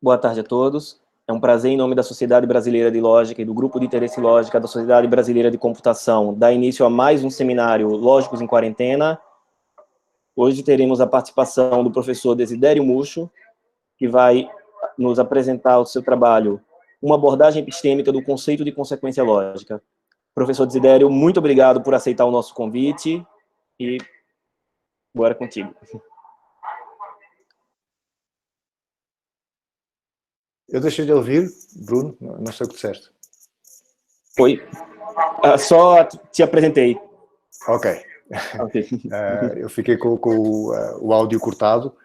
Boa tarde a todos. É um prazer, em nome da Sociedade Brasileira de Lógica e do Grupo de Interesse Lógica da Sociedade Brasileira de Computação, dar início a mais um seminário Lógicos em Quarentena. Hoje teremos a participação do professor Desidério Mucho, que vai nos apresentar o seu trabalho, uma abordagem epistêmica do conceito de consequência lógica. Professor Desidério, muito obrigado por aceitar o nosso convite e bora contigo. Eu deixei de ouvir, Bruno, não sei o que disseste. Oi, só te apresentei. Ok. Okay. Eu fiquei com o áudio cortado.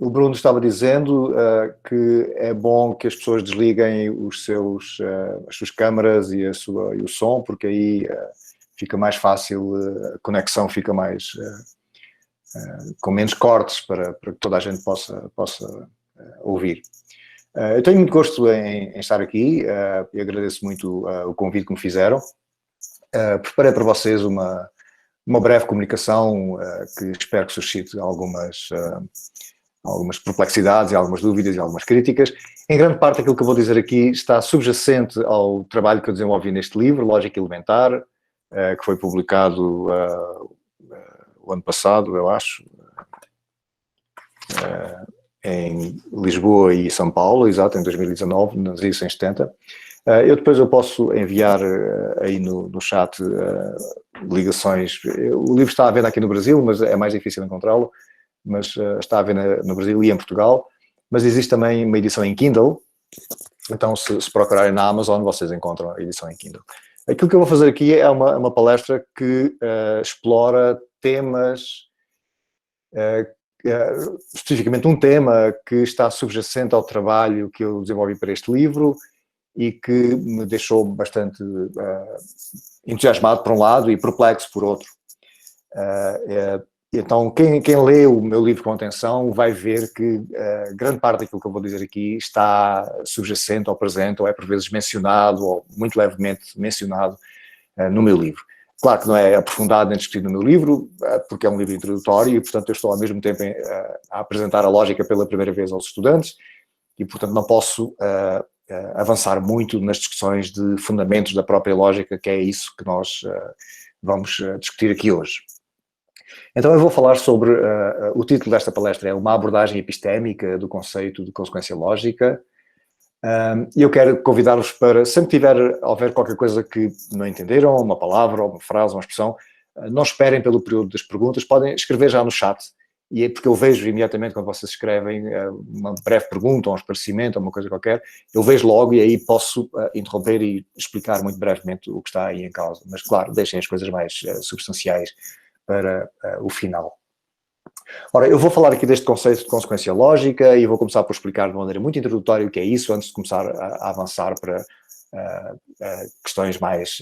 O Bruno estava dizendo que é bom que as pessoas desliguem as suas câmaras e o som, porque aí fica mais fácil, a conexão fica mais com menos cortes para que toda a gente possa ouvir. Eu tenho muito gosto em estar aqui e agradeço muito o convite que me fizeram. Preparei para vocês uma breve comunicação que espero que suscite algumas perplexidades e algumas dúvidas e algumas críticas. Em grande parte aquilo que eu vou dizer aqui está subjacente ao trabalho que eu desenvolvi neste livro, Lógica Elementar, que foi publicado o ano passado, eu acho, em Lisboa e São Paulo, exato, em 2019, nas edições 70. Eu posso enviar aí no chat ligações. O livro está à venda aqui no Brasil, mas é mais difícil encontrá-lo, mas está à venda no Brasil e em Portugal. Mas existe também uma edição em Kindle, então se procurarem na Amazon vocês encontram a edição em Kindle. Aquilo que eu vou fazer aqui é uma palestra que explora temas, especificamente um tema que está subjacente ao trabalho que eu desenvolvi para este livro e que me deixou bastante entusiasmado por um lado e perplexo por outro. Então, quem lê o meu livro com atenção vai ver que grande parte daquilo que eu vou dizer aqui está subjacente ao presente, ou é por vezes mencionado, ou muito levemente mencionado no meu livro. Claro que não é aprofundado nem discutido no meu livro, porque é um livro introdutório e, portanto, eu estou ao mesmo tempo a apresentar a lógica pela primeira vez aos estudantes e, portanto, não posso avançar muito nas discussões de fundamentos da própria lógica, que é isso que nós vamos discutir aqui hoje. Então eu vou falar sobre, o título desta palestra é Uma abordagem epistémica do conceito de consequência lógica, e eu quero convidar-vos para, sempre houver qualquer coisa que não entenderam, uma palavra, uma frase, uma expressão, não esperem pelo período das perguntas, podem escrever já no chat, e é porque eu vejo imediatamente quando vocês escrevem uma breve pergunta, ou um esclarecimento, ou uma coisa qualquer, eu vejo logo e aí posso interromper e explicar muito brevemente o que está aí em causa. Mas claro, deixem as coisas mais substanciais para o final. Ora, eu vou falar aqui deste conceito de consequência lógica e vou começar por explicar de maneira muito introdutória o que é isso, antes de começar a avançar para questões mais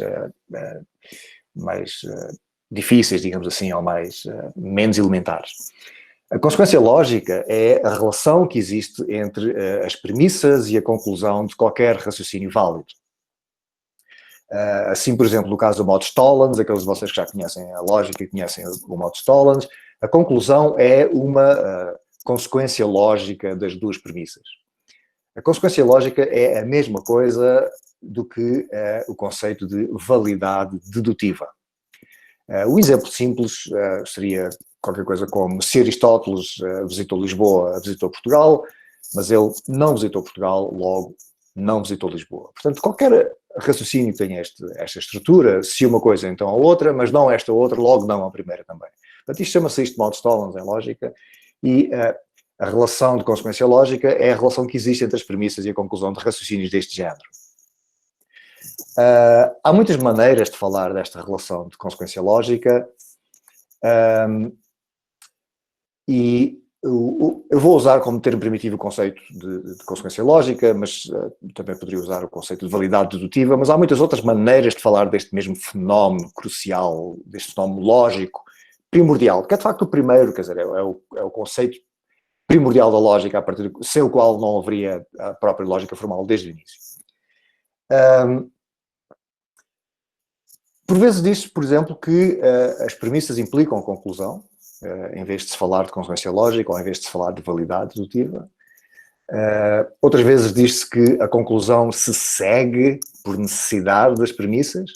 difíceis, digamos assim, ou menos elementares. A consequência lógica é a relação que existe entre as premissas e a conclusão de qualquer raciocínio válido. Assim, por exemplo, no caso do Maudsley Tollens, aqueles de vocês que já conhecem a lógica e conhecem o Maudsley Tollens, a conclusão é uma consequência lógica das duas premissas. A consequência lógica é a mesma coisa do que o conceito de validade dedutiva. Um exemplo simples seria qualquer coisa como se Aristóteles visitou Lisboa, visitou Portugal, mas ele não visitou Portugal, logo não visitou Lisboa. Portanto, qualquer raciocínio tem esta estrutura, se uma coisa então a outra, mas não esta outra, logo não a primeira também. Portanto, isto chama-se de Maudsley Tollens em lógica, e a relação de consequência lógica é a relação que existe entre as premissas e a conclusão de raciocínios deste género. Há muitas maneiras de falar desta relação de consequência lógica, e eu vou usar como termo primitivo o conceito de consequência lógica, mas também poderia usar o conceito de validade dedutiva, mas há muitas outras maneiras de falar deste mesmo fenómeno crucial, deste fenómeno lógico primordial, que é de facto o primeiro, quer dizer, é o conceito primordial da lógica, a partir sem o qual não haveria a própria lógica formal desde o início. Por vezes diz-se, por exemplo, que as premissas implicam a conclusão, em vez de se falar de consequência lógica ou em vez de se falar de validade dedutiva. Outras vezes diz-se que a conclusão se segue por necessidade das premissas.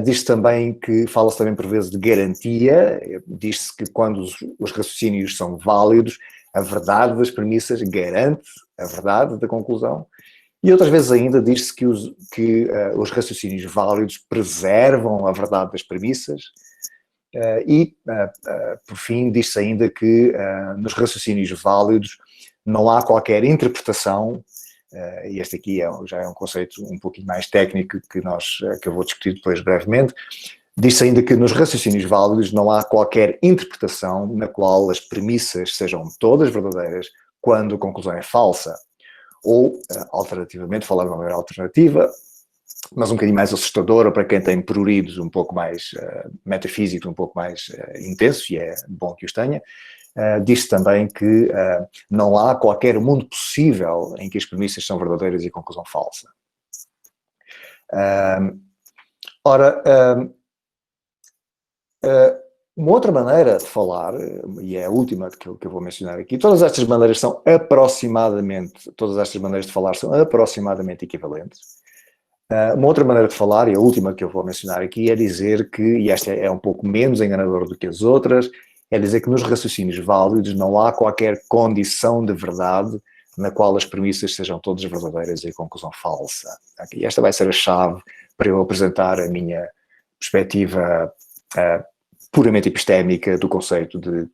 Diz-se também que, fala-se também por vezes de garantia, diz-se que quando os raciocínios são válidos, a verdade das premissas garante a verdade da conclusão. E outras vezes ainda diz-se que os raciocínios válidos preservam a verdade das premissas. Por fim, diz-se ainda que nos raciocínios válidos não há qualquer interpretação, e este aqui já é um conceito um pouquinho mais técnico que eu vou discutir depois brevemente. Diz-se ainda que nos raciocínios válidos não há qualquer interpretação na qual as premissas sejam todas verdadeiras quando a conclusão é falsa. Ou, alternativamente, falar de uma maneira alternativa, mas um bocadinho mais assustadora para quem tem pruridos um pouco mais metafísicos, um pouco mais intensos, e é bom que os tenha. Diz-se também que não há qualquer mundo possível em que as premissas são verdadeiras e a conclusão falsa. Uma outra maneira de falar, e é a última que eu vou mencionar aqui, todas estas maneiras de falar são aproximadamente equivalentes. Uma outra maneira de falar, e a última que eu vou mencionar aqui, é dizer que, e esta é um pouco menos enganadora do que as outras, é dizer que nos raciocínios válidos não há qualquer condição de verdade na qual as premissas sejam todas verdadeiras e a conclusão falsa. E esta vai ser a chave para eu apresentar a minha perspectiva puramente epistémica do conceito de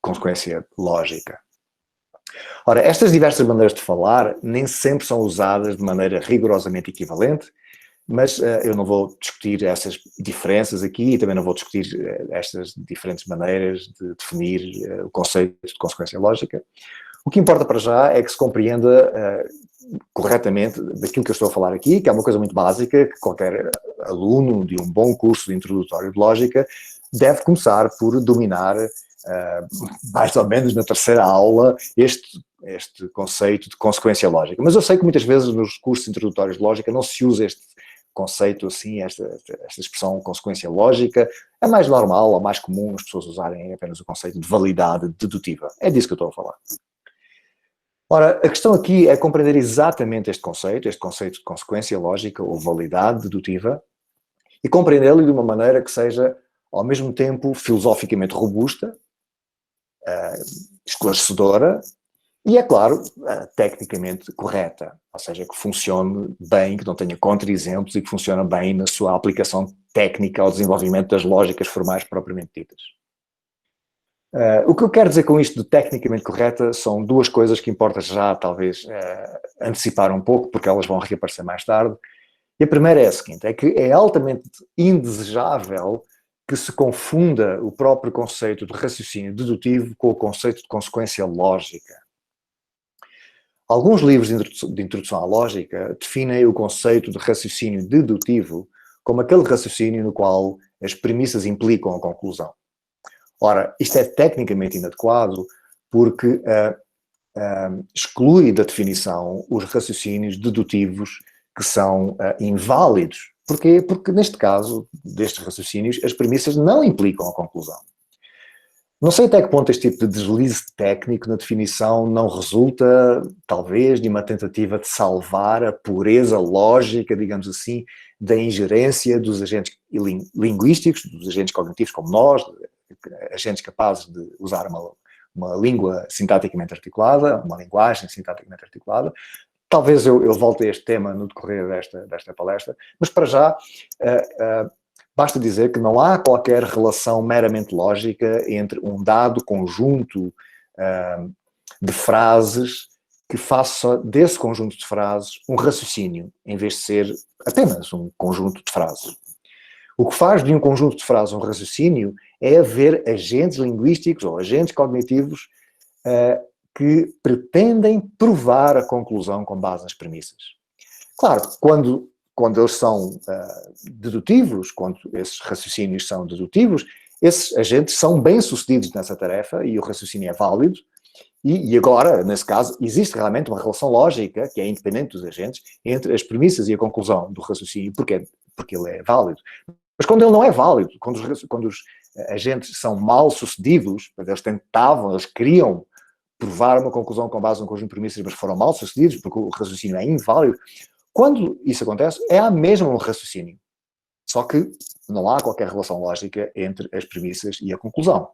consequência lógica. Ora, estas diversas maneiras de falar nem sempre são usadas de maneira rigorosamente equivalente, mas eu não vou discutir essas diferenças aqui e também não vou discutir estas diferentes maneiras de definir o conceito de consequência lógica. O que importa para já é que se compreenda corretamente daquilo que eu estou a falar aqui, que é uma coisa muito básica, que qualquer aluno de um bom curso de introdutório de lógica deve começar por dominar, mais ou menos na terceira aula, este conceito de consequência lógica. Mas eu sei que muitas vezes nos cursos introdutórios de lógica não se usa este conceito assim, esta expressão consequência lógica. É mais normal, ou mais comum as pessoas usarem apenas o conceito de validade dedutiva. É disso que eu estou a falar. Ora, a questão aqui é compreender exatamente este conceito de consequência lógica ou validade dedutiva, e compreendê-lo de uma maneira que seja, ao mesmo tempo, filosoficamente robusta, esclarecedora e, é claro, tecnicamente correta, ou seja, que funcione bem, que não tenha contra-exemplos e que funcione bem na sua aplicação técnica ao desenvolvimento das lógicas formais propriamente ditas. O que eu quero dizer com isto de tecnicamente correta são duas coisas que importa já, talvez, antecipar um pouco, porque elas vão reaparecer mais tarde. E a primeira é a seguinte, é que é altamente indesejável que se confunda o próprio conceito de raciocínio dedutivo com o conceito de consequência lógica. Alguns livros de introdução à lógica definem o conceito de raciocínio dedutivo como aquele raciocínio no qual as premissas implicam a conclusão. Ora, isto é tecnicamente inadequado porque exclui da definição os raciocínios dedutivos que são inválidos. Porquê? Porque, neste caso, destes raciocínios, as premissas não implicam a conclusão. Não sei até que ponto este tipo de deslize técnico na definição não resulta, talvez, de uma tentativa de salvar a pureza lógica, digamos assim, da ingerência dos agentes linguísticos, dos agentes cognitivos como nós, agentes capazes de usar uma língua sintaticamente articulada, uma linguagem sintaticamente articulada. Talvez eu volte a este tema no decorrer desta palestra, mas para já basta dizer que não há qualquer relação meramente lógica entre um dado conjunto de frases que faça desse conjunto de frases um raciocínio, em vez de ser apenas um conjunto de frases. O que faz de um conjunto de frases um raciocínio é haver agentes linguísticos ou agentes cognitivos que pretendem provar a conclusão com base nas premissas. Claro, quando eles são dedutivos, quando esses raciocínios são dedutivos, esses agentes são bem-sucedidos nessa tarefa e o raciocínio é válido. E agora, nesse caso, existe realmente uma relação lógica, que é independente dos agentes, entre as premissas e a conclusão do raciocínio, porque ele é válido. Mas quando ele não é válido, quando os agentes são mal-sucedidos, eles queriam provar uma conclusão com base num conjunto de premissas, mas foram mal sucedidos, porque o raciocínio é inválido. Quando isso acontece, é a mesma um raciocínio. Só que não há qualquer relação lógica entre as premissas e a conclusão.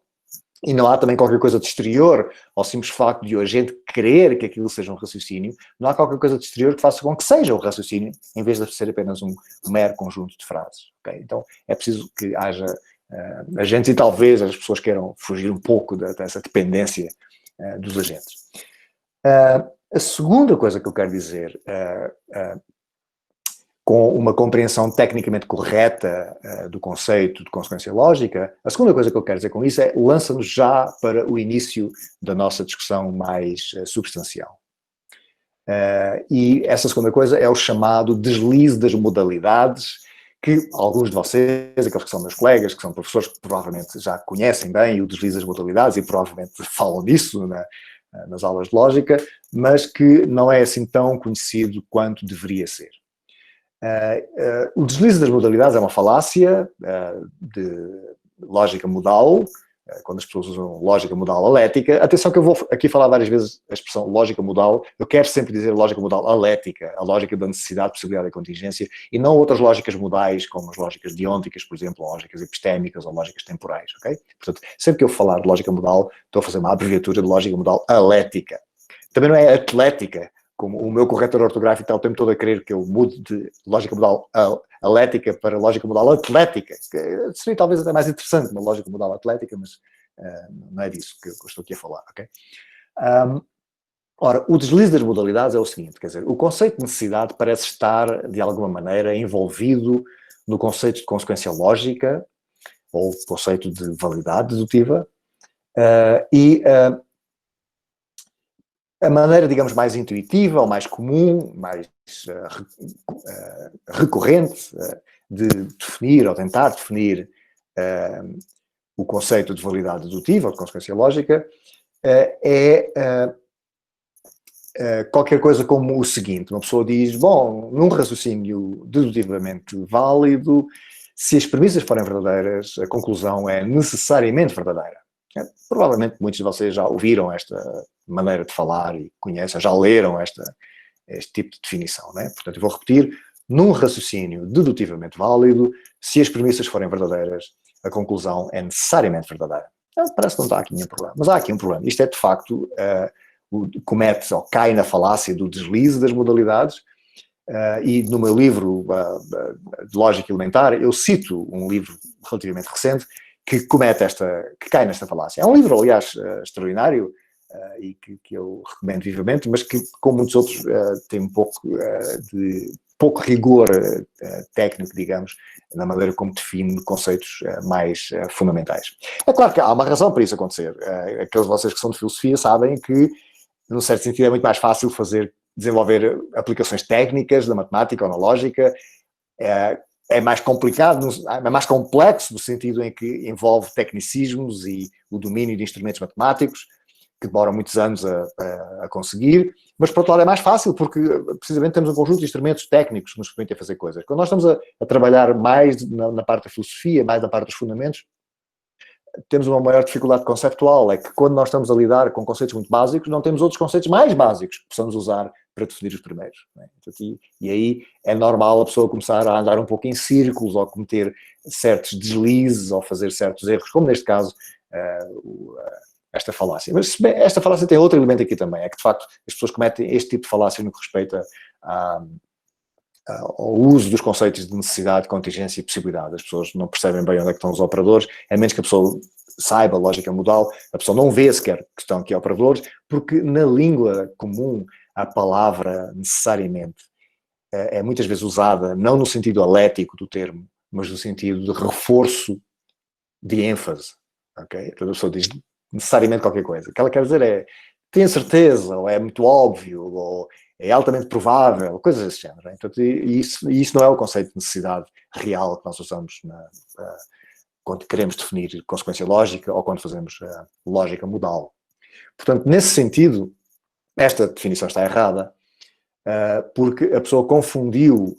E não há também qualquer coisa de exterior ao simples facto de a gente querer que aquilo seja um raciocínio. Não há qualquer coisa de exterior que faça com que seja um raciocínio, em vez de ser apenas um mero conjunto de frases. Okay? Então é preciso que haja agentes e talvez as pessoas queiram fugir um pouco dessa dependência dos agentes. A segunda coisa que eu quero dizer, com uma compreensão tecnicamente correta do conceito de consequência lógica, a segunda coisa que eu quero dizer com isso é lança-nos já para o início da nossa discussão mais substancial. E essa segunda coisa é o chamado deslize das modalidades, que alguns de vocês, aqueles que são meus colegas, que são professores, provavelmente já conhecem bem o deslize das modalidades e provavelmente falam disso nas aulas de lógica, mas que não é assim tão conhecido quanto deveria ser. O deslize das modalidades é uma falácia de lógica modal, quando as pessoas usam lógica modal alética. Atenção que eu vou aqui falar várias vezes a expressão lógica modal, eu quero sempre dizer lógica modal alética, a lógica da necessidade, possibilidade e contingência, e não outras lógicas modais, como as lógicas deônticas, por exemplo, ou lógicas epistémicas ou lógicas temporais, ok? Portanto, sempre que eu falar de lógica modal, estou a fazer uma abreviatura de lógica modal alética. Também não é atlética, como o meu corretor ortográfico está o tempo todo a querer que eu mude de lógica modal alética para lógica modal atlética, que seria talvez até mais interessante uma lógica modal atlética, mas não é disso que eu estou aqui a falar, ok? Ora, o deslize das modalidades é o seguinte, quer dizer, o conceito de necessidade parece estar, de alguma maneira, envolvido no conceito de consequência lógica, ou conceito de validade dedutiva, a maneira, digamos, mais intuitiva, ou mais comum, mais recorrente de definir, ou tentar definir o conceito de validade dedutiva, ou de consequência lógica, qualquer coisa como o seguinte: uma pessoa diz, bom, num raciocínio dedutivamente válido, se as premissas forem verdadeiras, a conclusão é necessariamente verdadeira. Provavelmente muitos de vocês já ouviram esta maneira de falar e conhecem, já leram este tipo de definição, né? Portanto, eu vou repetir: num raciocínio dedutivamente válido, se as premissas forem verdadeiras, a conclusão é necessariamente verdadeira. Parece que não está aqui nenhum problema, mas há aqui um problema. Isto é, de facto, comete ou cai na falácia do deslize das modalidades, e no meu livro de Lógica Elementar, eu cito um livro relativamente recente que cai nesta falácia. É um livro, aliás, extraordinário, e que eu recomendo vivamente, mas que, como muitos outros, tem um pouco rigor técnico, digamos, na maneira como define conceitos mais fundamentais. É claro que há uma razão para isso acontecer. Aqueles de vocês que são de filosofia sabem que, num certo sentido, é muito mais fácil desenvolver aplicações técnicas da matemática ou na lógica. É mais complicado, é mais complexo, no sentido em que envolve tecnicismos e o domínio de instrumentos matemáticos, que demoram muitos anos a conseguir, mas por outro lado é mais fácil, porque precisamente temos um conjunto de instrumentos técnicos que nos permitem fazer coisas. Quando nós estamos a trabalhar mais na parte da filosofia, mais na parte dos fundamentos, temos uma maior dificuldade conceptual, é que quando nós estamos a lidar com conceitos muito básicos, não temos outros conceitos mais básicos que possamos usar para definir os primeiros. Né? E aí é normal a pessoa começar a andar um pouco em círculos, ou cometer certos deslizes, ou fazer certos erros, como neste caso esta falácia. Mas esta falácia tem outro elemento aqui também, é que de facto as pessoas cometem este tipo de falácia no que respeita ao uso dos conceitos de necessidade, contingência e possibilidade. As pessoas não percebem bem onde é que estão os operadores, a menos que a pessoa saiba a lógica modal, a pessoa não vê sequer que estão aqui operadores, porque na língua comum a palavra necessariamente é muitas vezes usada não no sentido alético do termo, mas no sentido de reforço de ênfase. Okay? Então a pessoa diz necessariamente qualquer coisa. O que ela quer dizer é, tenho certeza, ou é muito óbvio, ou é altamente provável, coisas desse género. Então, isso não é o conceito de necessidade real que nós usamos quando queremos definir consequência lógica ou quando fazemos lógica modal. Portanto, nesse sentido, esta definição está errada, porque a pessoa confundiu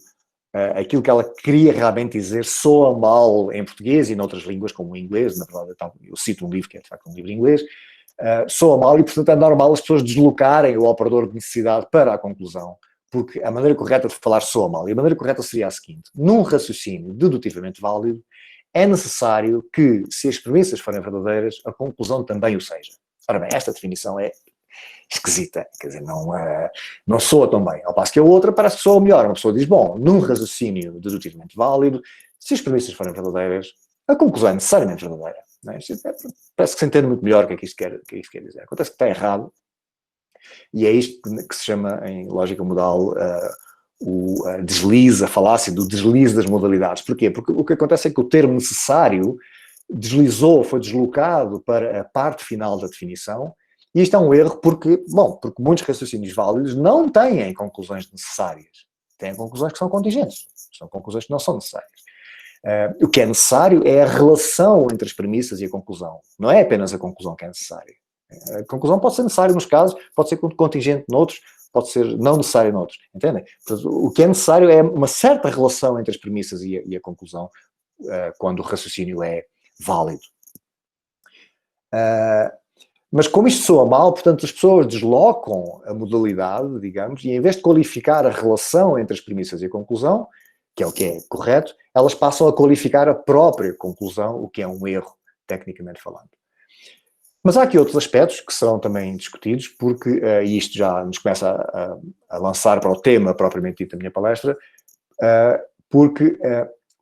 aquilo que ela queria realmente dizer, soa mal em português e noutras línguas, como o inglês. Na verdade, eu cito um livro que é de facto um livro em inglês, soa mal e, portanto, é normal as pessoas deslocarem o operador de necessidade para a conclusão, porque a maneira correta de falar soa mal. E a maneira correta seria a seguinte: num raciocínio dedutivamente válido, é necessário que, se as premissas forem verdadeiras, a conclusão também o seja. Ora bem, esta definição é esquisita, quer dizer, não soa tão bem. Ao passo que a outra parece que soa melhor. Uma pessoa diz, bom, num raciocínio dedutivamente válido, se as premissas forem verdadeiras, a conclusão é necessariamente verdadeira. Não é? Parece que se entende muito melhor o que é que isto quer dizer. Acontece que está errado, e é isto que se chama, em lógica modal, o deslize, a falácia do deslize das modalidades. Porquê? Porque o que acontece é que o termo necessário foi deslocado para a parte final da definição, e isto é um erro porque muitos raciocínios válidos não têm conclusões necessárias. Têm conclusões que são contingentes, são conclusões que não são necessárias. O que é necessário é a relação entre as premissas e a conclusão. Não é apenas a conclusão que é necessária. A conclusão pode ser necessária nos casos, pode ser contingente noutros, pode ser não necessária noutros. Entendem? Portanto, o que é necessário é uma certa relação entre as premissas e a conclusão quando o raciocínio é válido. Mas como isto soa mal, portanto, as pessoas deslocam a modalidade, digamos, e em vez de qualificar a relação entre as premissas e a conclusão, que é correto, elas passam a qualificar a própria conclusão, o que é um erro, tecnicamente falando. Mas há aqui outros aspectos que serão também discutidos, porque, e isto já nos começa a lançar para o tema propriamente dito da minha palestra, porque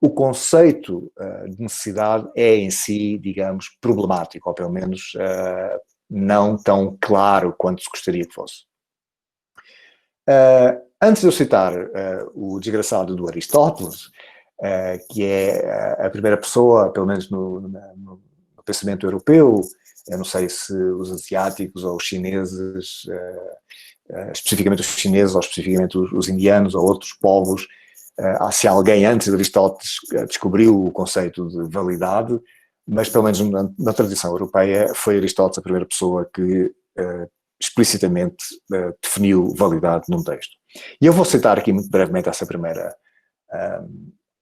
o conceito de necessidade é em si, digamos, problemático, ou pelo menos não tão claro quanto se gostaria que fosse. Antes de eu citar o desgraçado do Aristóteles, que é a primeira pessoa, pelo menos no pensamento europeu, eu não sei se os asiáticos ou os chineses, especificamente os chineses ou especificamente os indianos ou outros povos, se alguém antes de Aristóteles descobriu o conceito de validade, mas pelo menos na tradição europeia foi Aristóteles a primeira pessoa que explicitamente definiu validade num texto. E eu vou citar aqui muito brevemente essa primeira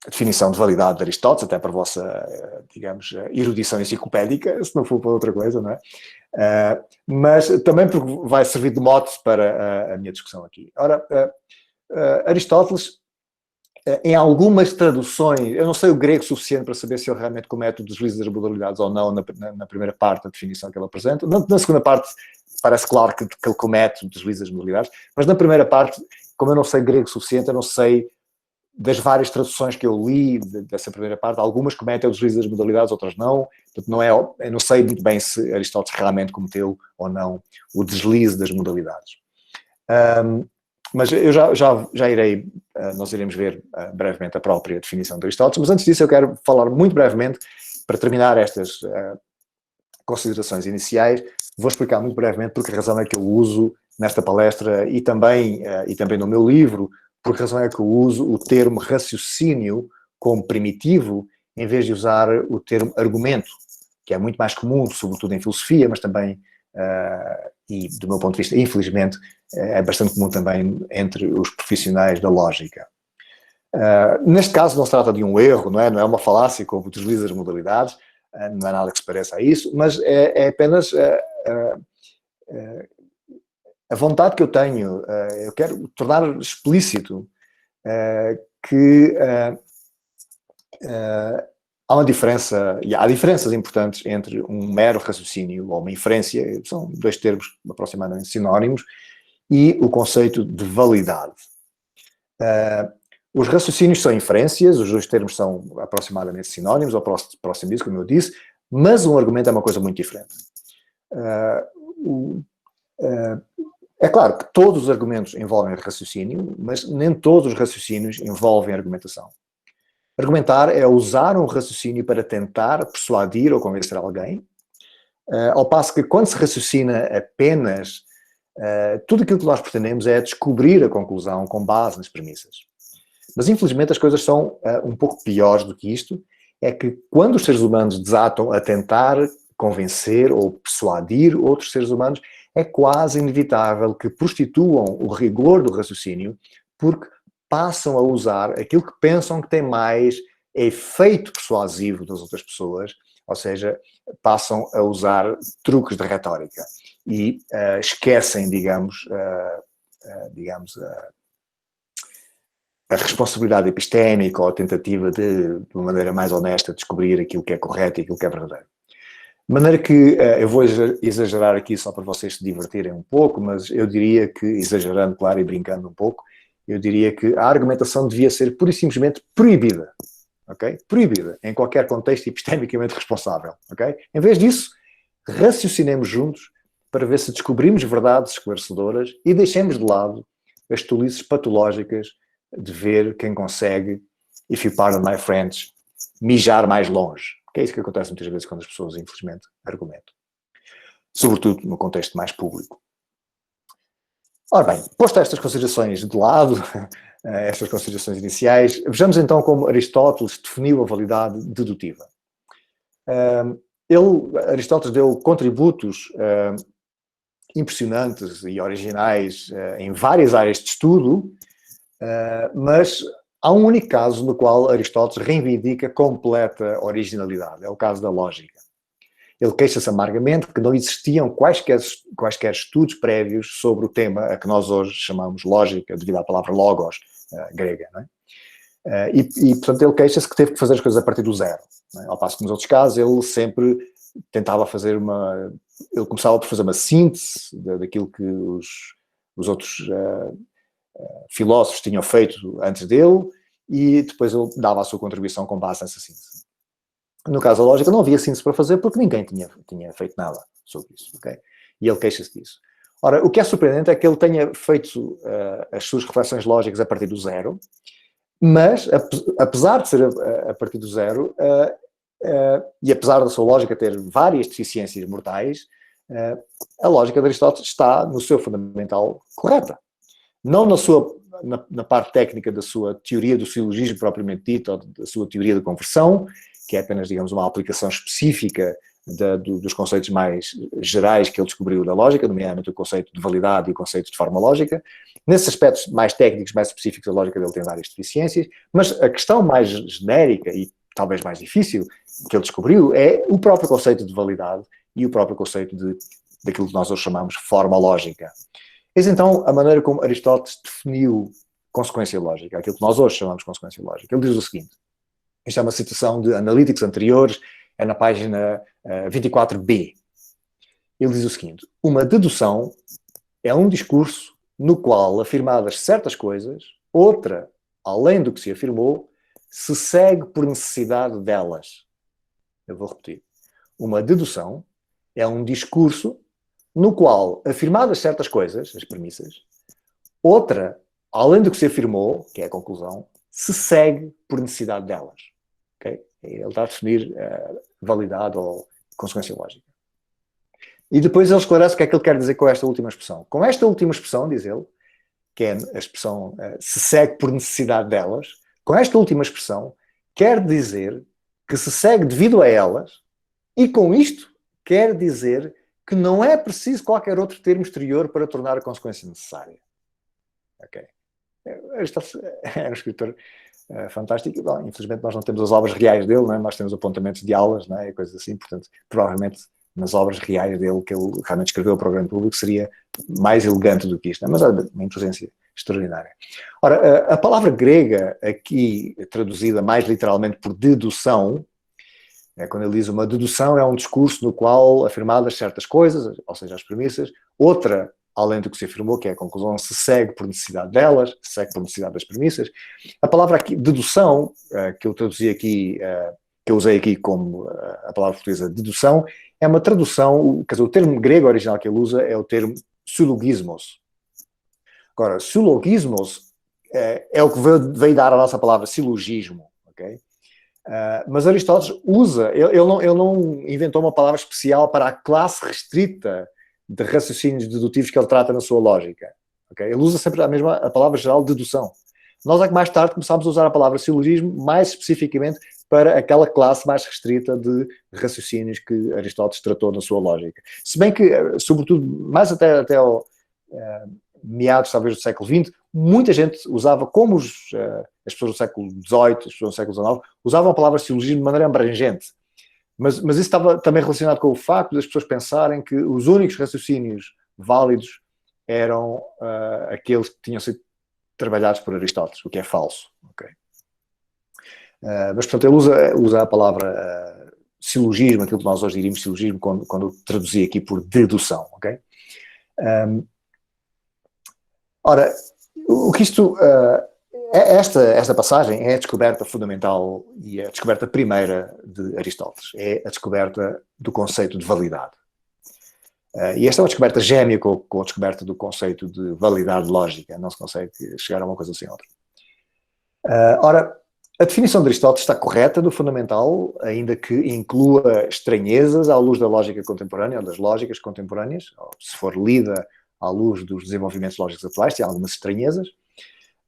definição de validade de Aristóteles, até para a vossa, digamos, erudição enciclopédica, se não for para outra coisa, não é? Mas também porque vai servir de mote para a minha discussão aqui. Ora, Aristóteles, em algumas traduções, eu não sei o grego suficiente para saber se ele realmente comete o deslize das modalidades ou não na primeira parte da definição que ele apresenta. Na segunda parte parece claro que ele comete o deslize das modalidades, mas na primeira parte, como eu não sei grego suficiente, eu não sei das várias traduções que eu li dessa primeira parte, algumas cometem o deslize das modalidades, outras não. Portanto, eu não sei muito bem se Aristóteles realmente cometeu ou não o deslize das modalidades. Mas eu já irei, nós iremos ver brevemente a própria definição de Aristóteles, mas antes disso eu quero falar muito brevemente, para terminar estas considerações iniciais, vou explicar muito brevemente por que razão é que eu uso nesta palestra e também no meu livro, por que razão é que eu uso o termo raciocínio como primitivo, em vez de usar o termo argumento, que é muito mais comum, sobretudo em filosofia, mas também, e do meu ponto de vista, infelizmente, é bastante comum também entre os profissionais da lógica. Neste caso não se trata de um erro, não é uma falácia como o deslize das modalidades, não é nada que se pareça a isso, mas é apenas a vontade que eu tenho, eu quero tornar explícito que há uma diferença, e há diferenças importantes entre um mero raciocínio ou uma inferência, são dois termos aproximadamente sinónimos, e o conceito de validade. Os raciocínios são inferências, os dois termos são aproximadamente sinónimos, ou próximo disso, como eu disse, mas um argumento é uma coisa muito diferente. É claro que todos os argumentos envolvem raciocínio, mas nem todos os raciocínios envolvem argumentação. Argumentar é usar um raciocínio para tentar persuadir ou convencer alguém, ao passo que quando se raciocina apenas, tudo aquilo que nós pretendemos é descobrir a conclusão com base nas premissas. Mas infelizmente as coisas são um pouco piores do que isto, é que quando os seres humanos desatam a tentar convencer ou persuadir outros seres humanos, é quase inevitável que prostituam o rigor do raciocínio, porque passam a usar aquilo que pensam que tem mais efeito persuasivo das outras pessoas, ou seja, passam a usar truques de retórica e esquecem, digamos, a responsabilidade epistémica ou a tentativa de uma maneira mais honesta, descobrir aquilo que é correto e aquilo que é verdadeiro. De maneira que eu vou exagerar aqui só para vocês se divertirem um pouco, mas eu diria que, exagerando, claro, e brincando um pouco, eu diria que a argumentação devia ser pura e simplesmente proibida, ok? Proibida, em qualquer contexto epistemicamente responsável, ok? Em vez disso, raciocinemos juntos para ver se descobrimos verdades esclarecedoras e deixemos de lado as tolices patológicas de ver quem consegue, if you pardon my French, mijar mais longe. Que é isso que acontece muitas vezes quando as pessoas, infelizmente, argumentam. Sobretudo no contexto mais público. Ora bem, posto estas considerações de lado, estas considerações iniciais, vejamos então como Aristóteles definiu a validade dedutiva. Aristóteles deu contributos impressionantes e originais em várias áreas de estudo, mas há um único caso no qual Aristóteles reivindica completa originalidade, é o caso da lógica. Ele queixa-se amargamente que não existiam quaisquer estudos prévios sobre o tema a que nós hoje chamamos lógica, devido à palavra logos, grega, não é? Portanto, ele queixa-se que teve que fazer as coisas a partir do zero. Não é? Ao passo que nos outros casos, ele sempre tentava fazer ele começava por fazer uma síntese daquilo que os outros filósofos tinham feito antes dele, e depois ele dava a sua contribuição com base nessa síntese. No caso da lógica, não havia síntese para fazer porque ninguém tinha feito nada sobre isso, ok? E ele queixa-se disso. Ora, o que é surpreendente é que ele tenha feito as suas reflexões lógicas a partir do zero, mas, apesar de ser a partir do zero, e apesar da sua lógica ter várias deficiências mortais, a lógica de Aristóteles está no seu fundamental correta. Não na parte técnica da sua teoria do silogismo propriamente dito, ou da sua teoria da conversão, que é apenas, digamos, uma aplicação específica dos conceitos mais gerais que ele descobriu da lógica, nomeadamente o conceito de validade e o conceito de forma lógica. Nesses aspectos mais técnicos, mais específicos, a lógica dele tem várias deficiências, mas a questão mais genérica e talvez mais difícil que ele descobriu é o próprio conceito de validade e o próprio conceito daquilo que nós hoje chamamos forma lógica. Eis então a maneira como Aristóteles definiu consequência lógica, aquilo que nós hoje chamamos de consequência lógica. Ele diz o seguinte, isto é uma citação de analíticos anteriores, é na página 24b. Ele diz o seguinte, uma dedução é um discurso no qual, afirmadas certas coisas, outra, além do que se afirmou, se segue por necessidade delas. Eu vou repetir. Uma dedução é um discurso no qual, afirmadas certas coisas, as premissas, outra, além do que se afirmou, que é a conclusão, se segue por necessidade delas. Okay? Ele está a definir validade ou consequência lógica. E depois ele esclarece o que é que ele quer dizer com esta última expressão. Com esta última expressão, diz ele, que é a expressão se segue por necessidade delas, com esta última expressão, quer dizer que se segue devido a elas, e com isto quer dizer que não é preciso qualquer outro termo exterior para tornar a consequência necessária. Ok. É um escritor fantástico. Bom, infelizmente nós não temos as obras reais dele, não é? Nós temos apontamentos de aulas, não é? E coisas assim, portanto, provavelmente nas obras reais dele, que ele realmente escreveu para o grande público, seria mais elegante do que isto, não é? Mas olha, uma inteligência extraordinária. Ora, a palavra grega, aqui traduzida mais literalmente por dedução, quando ele diz uma dedução é um discurso no qual afirmadas certas coisas, ou seja, as premissas, outra, além do que se afirmou, que é a conclusão, se segue por necessidade delas, se segue por necessidade das premissas. A palavra aqui, dedução, que eu traduzi aqui, que eu usei aqui como a palavra portuguesa dedução, é uma tradução, quer dizer, o termo grego original que ele usa é o termo syllogismos. Agora, syllogismos é o que veio dar a nossa palavra silogismo, ok? Mas Aristóteles usa, ele não inventou uma palavra especial para a classe restrita de raciocínios dedutivos que ele trata na sua lógica. Okay? Ele usa sempre a palavra geral dedução. Nós é que mais tarde começámos a usar a palavra silogismo mais especificamente para aquela classe mais restrita de raciocínios que Aristóteles tratou na sua lógica. Se bem que, sobretudo, mais até ao meados talvez do século XX, muita gente usava, como as pessoas do século XVIII, as pessoas do século XIX, usavam a palavra silogismo de maneira abrangente. Mas isso estava também relacionado com o facto das pessoas pensarem que os únicos raciocínios válidos eram aqueles que tinham sido trabalhados por Aristóteles, o que é falso. Okay? Mas, portanto, ele usa a palavra silogismo, aquilo que nós hoje diríamos silogismo, quando eu traduzi aqui por dedução. Okay? Ora, o que isto... Esta passagem é a descoberta fundamental e a descoberta primeira de Aristóteles. É a descoberta do conceito de validade. E esta é uma descoberta gêmea com a descoberta do conceito de validade lógica. Não se consegue chegar a uma coisa sem outra. Ora, a definição de Aristóteles está correta do fundamental, ainda que inclua estranhezas à luz da lógica contemporânea, ou das lógicas contemporâneas, ou se for lida à luz dos desenvolvimentos lógicos atuais, tem algumas estranhezas.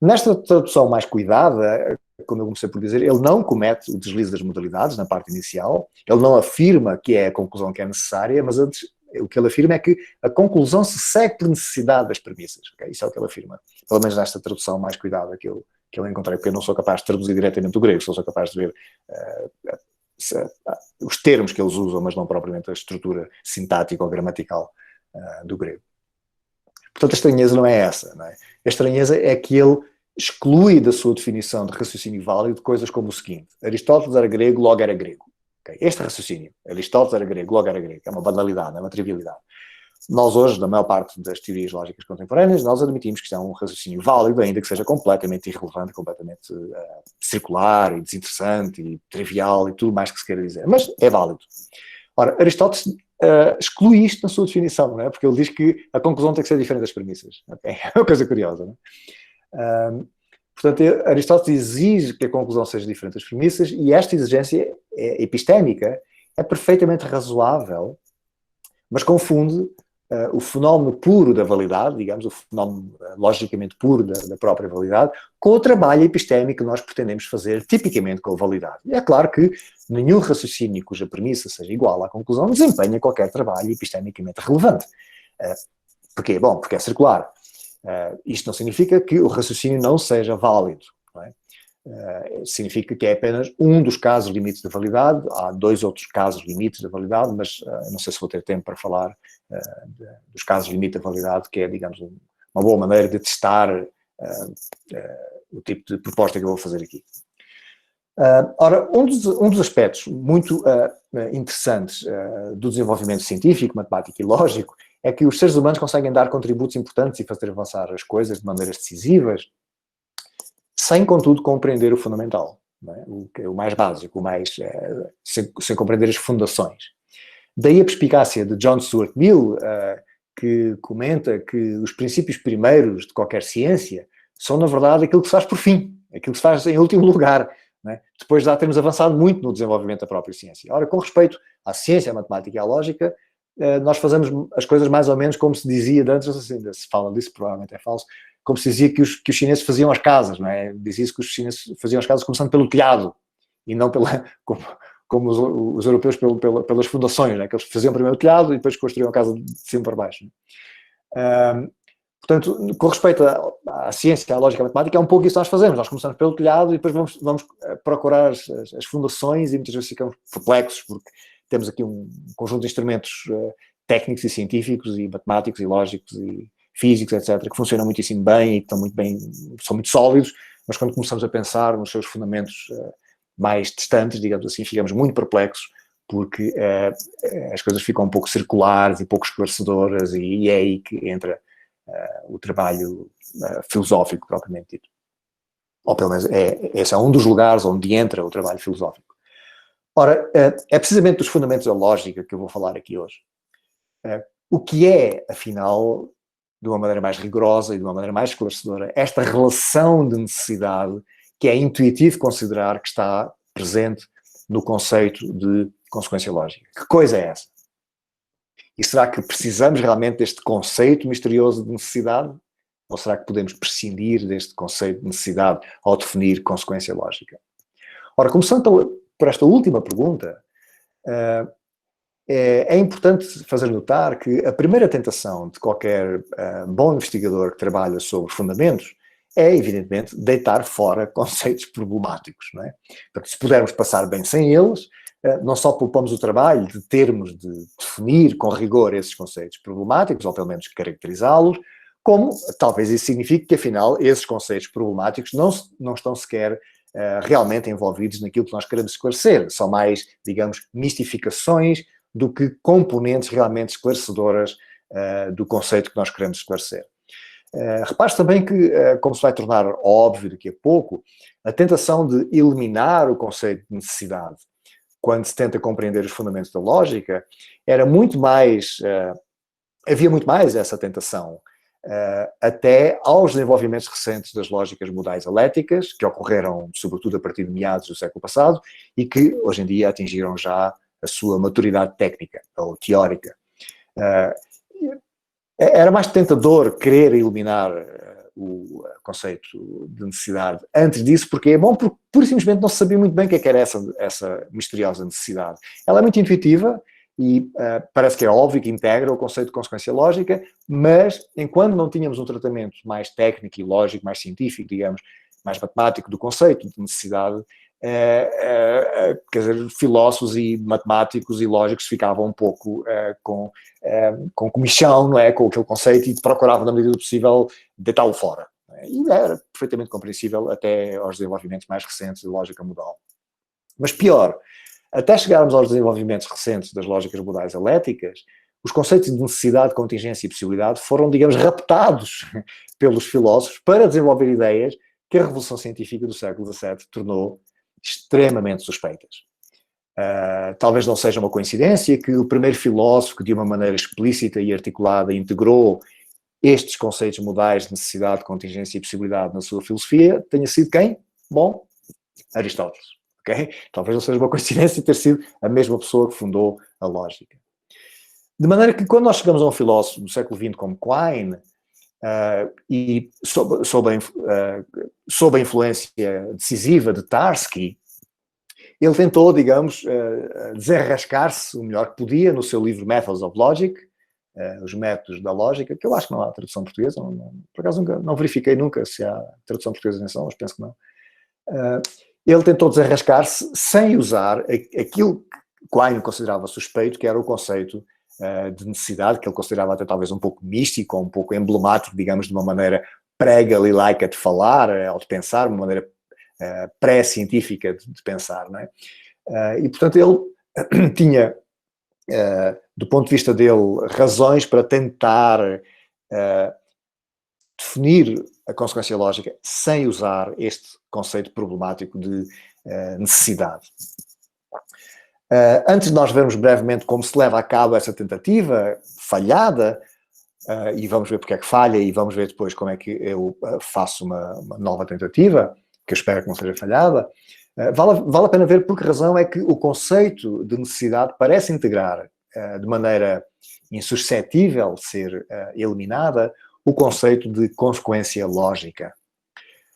Nesta tradução mais cuidada, como eu comecei por dizer, ele não comete o deslize das modalidades na parte inicial, ele não afirma que é a conclusão que é necessária, mas antes, o que ele afirma é que a conclusão se segue por necessidade das premissas. Okay? Isso é o que ele afirma, pelo menos nesta tradução mais cuidada que eu encontrei, porque eu não sou capaz de traduzir diretamente o grego, só sou capaz de ver os termos que eles usam, mas não propriamente a estrutura sintática ou gramatical do grego. Portanto, a estranheza não é essa. Não é? A estranheza é que ele exclui da sua definição de raciocínio válido coisas como o seguinte: Aristóteles era grego, logo era grego. Okay? Este raciocínio, Aristóteles era grego, logo era grego, é uma banalidade, é uma trivialidade. Nós hoje, na maior parte das teorias lógicas contemporâneas, nós admitimos que isto é um raciocínio válido, ainda que seja completamente irrelevante, completamente circular e desinteressante e trivial e tudo mais que se queira dizer. Mas é válido. Ora, Aristóteles exclui isto na sua definição, não é? Porque ele diz que a conclusão tem que ser diferente das premissas. Okay? É uma coisa curiosa, não é? Portanto, Aristóteles exige que a conclusão seja diferente das premissas e esta exigência epistémica é perfeitamente razoável, mas confunde o fenómeno puro da validade, digamos, o fenómeno logicamente puro da própria validade, com o trabalho epistémico que nós pretendemos fazer tipicamente com a validade. E é claro que nenhum raciocínio cuja premissa seja igual à conclusão desempenha qualquer trabalho epistemicamente relevante. Porquê? Bom, porque é circular. Isto não significa que o raciocínio não seja válido. Não é? Significa que é apenas um dos casos limites da validade. Há dois outros casos limites da validade, mas não sei se vou ter tempo para falar dos casos limite da validade, que é, digamos, uma boa maneira de testar o tipo de proposta que eu vou fazer aqui. Ora, um dos aspectos muito interessantes do desenvolvimento científico, matemático e lógico é que os seres humanos conseguem dar contributos importantes e fazer avançar as coisas de maneiras decisivas, sem, contudo, compreender o fundamental, não é? O mais básico, sem compreender as fundações. Daí a perspicácia de John Stuart Mill, que comenta que os princípios primeiros de qualquer ciência são, na verdade, aquilo que se faz por fim, aquilo que se faz em último lugar, não é? Depois de já termos avançado muito no desenvolvimento da própria ciência. Ora, com respeito à ciência, à matemática e à lógica, nós fazemos as coisas mais ou menos como se dizia antes, assim, se fala disso, provavelmente é falso, como se dizia que os chineses faziam as casas, não é? Dizia-se que os chineses faziam as casas começando pelo telhado, e não como os europeus pelas fundações, não é? Que eles faziam primeiro o telhado e depois construíam a casa de cima para baixo. Portanto, com respeito à ciência, à lógica, à matemática, é um pouco isso que nós fazemos. Nós começamos pelo telhado e depois vamos procurar as fundações e muitas vezes ficamos perplexos porque temos aqui um conjunto de instrumentos técnicos e científicos e matemáticos e lógicos e físicos, etc., que funcionam muitíssimo bem e que estão muito bem, são muito sólidos, mas quando começamos a pensar nos seus fundamentos mais distantes, digamos assim, ficamos muito perplexos porque as coisas ficam um pouco circulares e pouco esclarecedoras e é aí que entra o trabalho filosófico propriamente dito. Ou pelo menos esse é um dos lugares onde entra o trabalho filosófico. Ora, é precisamente dos fundamentos da lógica que eu vou falar aqui hoje. O que é, afinal, de uma maneira mais rigorosa e de uma maneira mais esclarecedora, esta relação de necessidade que é intuitivo considerar que está presente no conceito de consequência lógica. Que coisa é essa? E será que precisamos realmente deste conceito misterioso de necessidade? Ou será que podemos prescindir deste conceito de necessidade ao definir consequência lógica? Ora, começando por esta última pergunta, é importante fazer notar que a primeira tentação de qualquer bom investigador que trabalha sobre fundamentos é, evidentemente, deitar fora conceitos problemáticos, não é? Porque se pudermos passar bem sem eles, não só poupamos o trabalho de termos de definir com rigor esses conceitos problemáticos, ou pelo menos caracterizá-los, como talvez isso signifique que, afinal, esses conceitos problemáticos não estão sequer realmente envolvidos naquilo que nós queremos esclarecer. São mais, digamos, mistificações do que componentes realmente esclarecedoras do conceito que nós queremos esclarecer. Repare também que, como se vai tornar óbvio daqui a pouco, a tentação de eliminar o conceito de necessidade quando se tenta compreender os fundamentos da lógica, era muito mais, havia muito mais essa tentação, até aos desenvolvimentos recentes das lógicas modais elétricas, que ocorreram sobretudo a partir de meados do século passado, e que hoje em dia atingiram já a sua maturidade técnica, ou teórica. Era mais tentador querer eliminar o conceito de necessidade antes disso, porque é bom, porque pura e simplesmente não se sabia muito bem o que era essa misteriosa necessidade. Ela é muito intuitiva e parece que é óbvio que integra o conceito de consequência lógica, mas enquanto não tínhamos um tratamento mais técnico e lógico, mais científico, digamos, mais matemático do conceito de necessidade, quer dizer, filósofos e matemáticos e lógicos ficavam um pouco com comichão, não é, com aquele conceito e procuravam, na medida do possível, deitá-lo fora. E era perfeitamente compreensível até aos desenvolvimentos mais recentes da lógica modal. Mas pior, até chegarmos aos desenvolvimentos recentes das lógicas modais elétricas, os conceitos de necessidade, contingência e possibilidade foram, digamos, raptados pelos filósofos para desenvolver ideias que a revolução científica do século XVII tornou extremamente suspeitas. Talvez não seja uma coincidência que o primeiro filósofo que de uma maneira explícita e articulada integrou estes conceitos modais de necessidade, contingência e possibilidade na sua filosofia tenha sido quem? Bom, Aristóteles. Okay? Talvez não seja uma coincidência ter sido a mesma pessoa que fundou a lógica. De maneira que quando nós chegamos a um filósofo do século XX como Quine, e sob a influência decisiva de Tarski, ele tentou, digamos, desenrascar-se o melhor que podia no seu livro Methods of Logic, os métodos da lógica, que eu acho que não há tradução portuguesa, por acaso não verifiquei nunca se há tradução portuguesa nessa, mas penso que não. Ele tentou desenrascar-se sem usar aquilo que Quine considerava suspeito, que era o conceito de necessidade, que ele considerava até talvez um pouco místico, ou um pouco emblemático, digamos, de uma maneira pré-galilaica de falar, ou de pensar, uma maneira pré-científica de pensar, não é? E, portanto, ele tinha, do ponto de vista dele, razões para tentar definir a consequência lógica sem usar este conceito problemático de necessidade. Antes de nós vermos brevemente como se leva a cabo essa tentativa falhada, e vamos ver porque é que falha, e vamos ver depois como é que eu faço uma nova tentativa, que eu espero que não seja falhada, vale a pena ver por que razão é que o conceito de necessidade parece integrar de maneira insuscetível de ser eliminada o conceito de consequência lógica.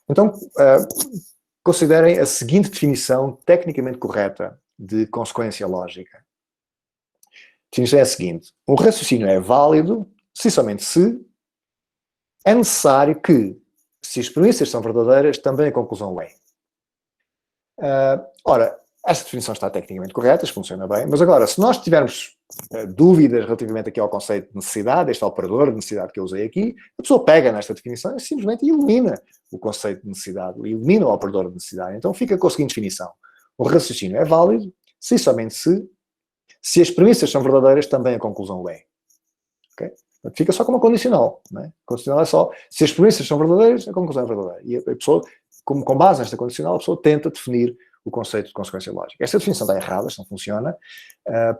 Então, considerem a seguinte definição tecnicamente correta de consequência lógica. A definição é a seguinte: um raciocínio é válido se somente se é necessário que, se as premissas são verdadeiras, também a conclusão é. Ora, esta definição está tecnicamente correta, isto funciona bem, mas agora, se nós tivermos dúvidas relativamente aqui ao conceito de necessidade, este operador de necessidade que eu usei aqui, a pessoa pega nesta definição e simplesmente elimina o conceito de necessidade, elimina o operador de necessidade. Então fica com a seguinte definição: o raciocínio é válido se e somente se as premissas são verdadeiras, também a conclusão é. Okay? Fica só como condicional. Não é? Condicional é só, se as premissas são verdadeiras, a conclusão é verdadeira. E a pessoa, com base nesta condicional, a pessoa tenta definir o conceito de consequência lógica. Esta definição está errada, isto não funciona.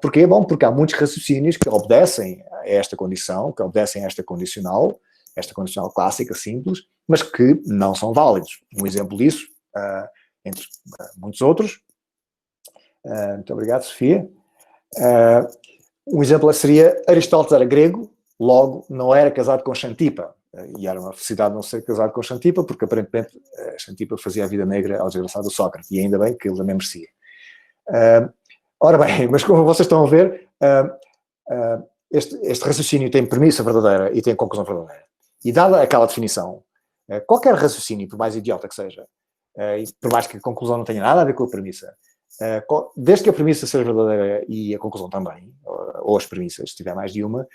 Porquê? Bom, porque há muitos raciocínios que obedecem a esta condição, que obedecem a esta condicional clássica, simples, mas que não são válidos. Um exemplo disso, entre muitos outros. Muito obrigado, Sofia. Um exemplo seria: Aristóteles era grego, logo não era casado com Xantipa. E era uma felicidade não ser casado com Xantipa, porque aparentemente Xantipa fazia a vida negra ao desgraçado Sócrates, e ainda bem que ele também merecia. Ora bem, mas como vocês estão a ver, este raciocínio tem premissa verdadeira e tem conclusão verdadeira. E dada aquela definição, qualquer raciocínio, por mais idiota que seja, e por mais que a conclusão não tenha nada a ver com a premissa, desde que a premissa seja verdadeira e a conclusão também, ou as premissas, se tiver mais de uma,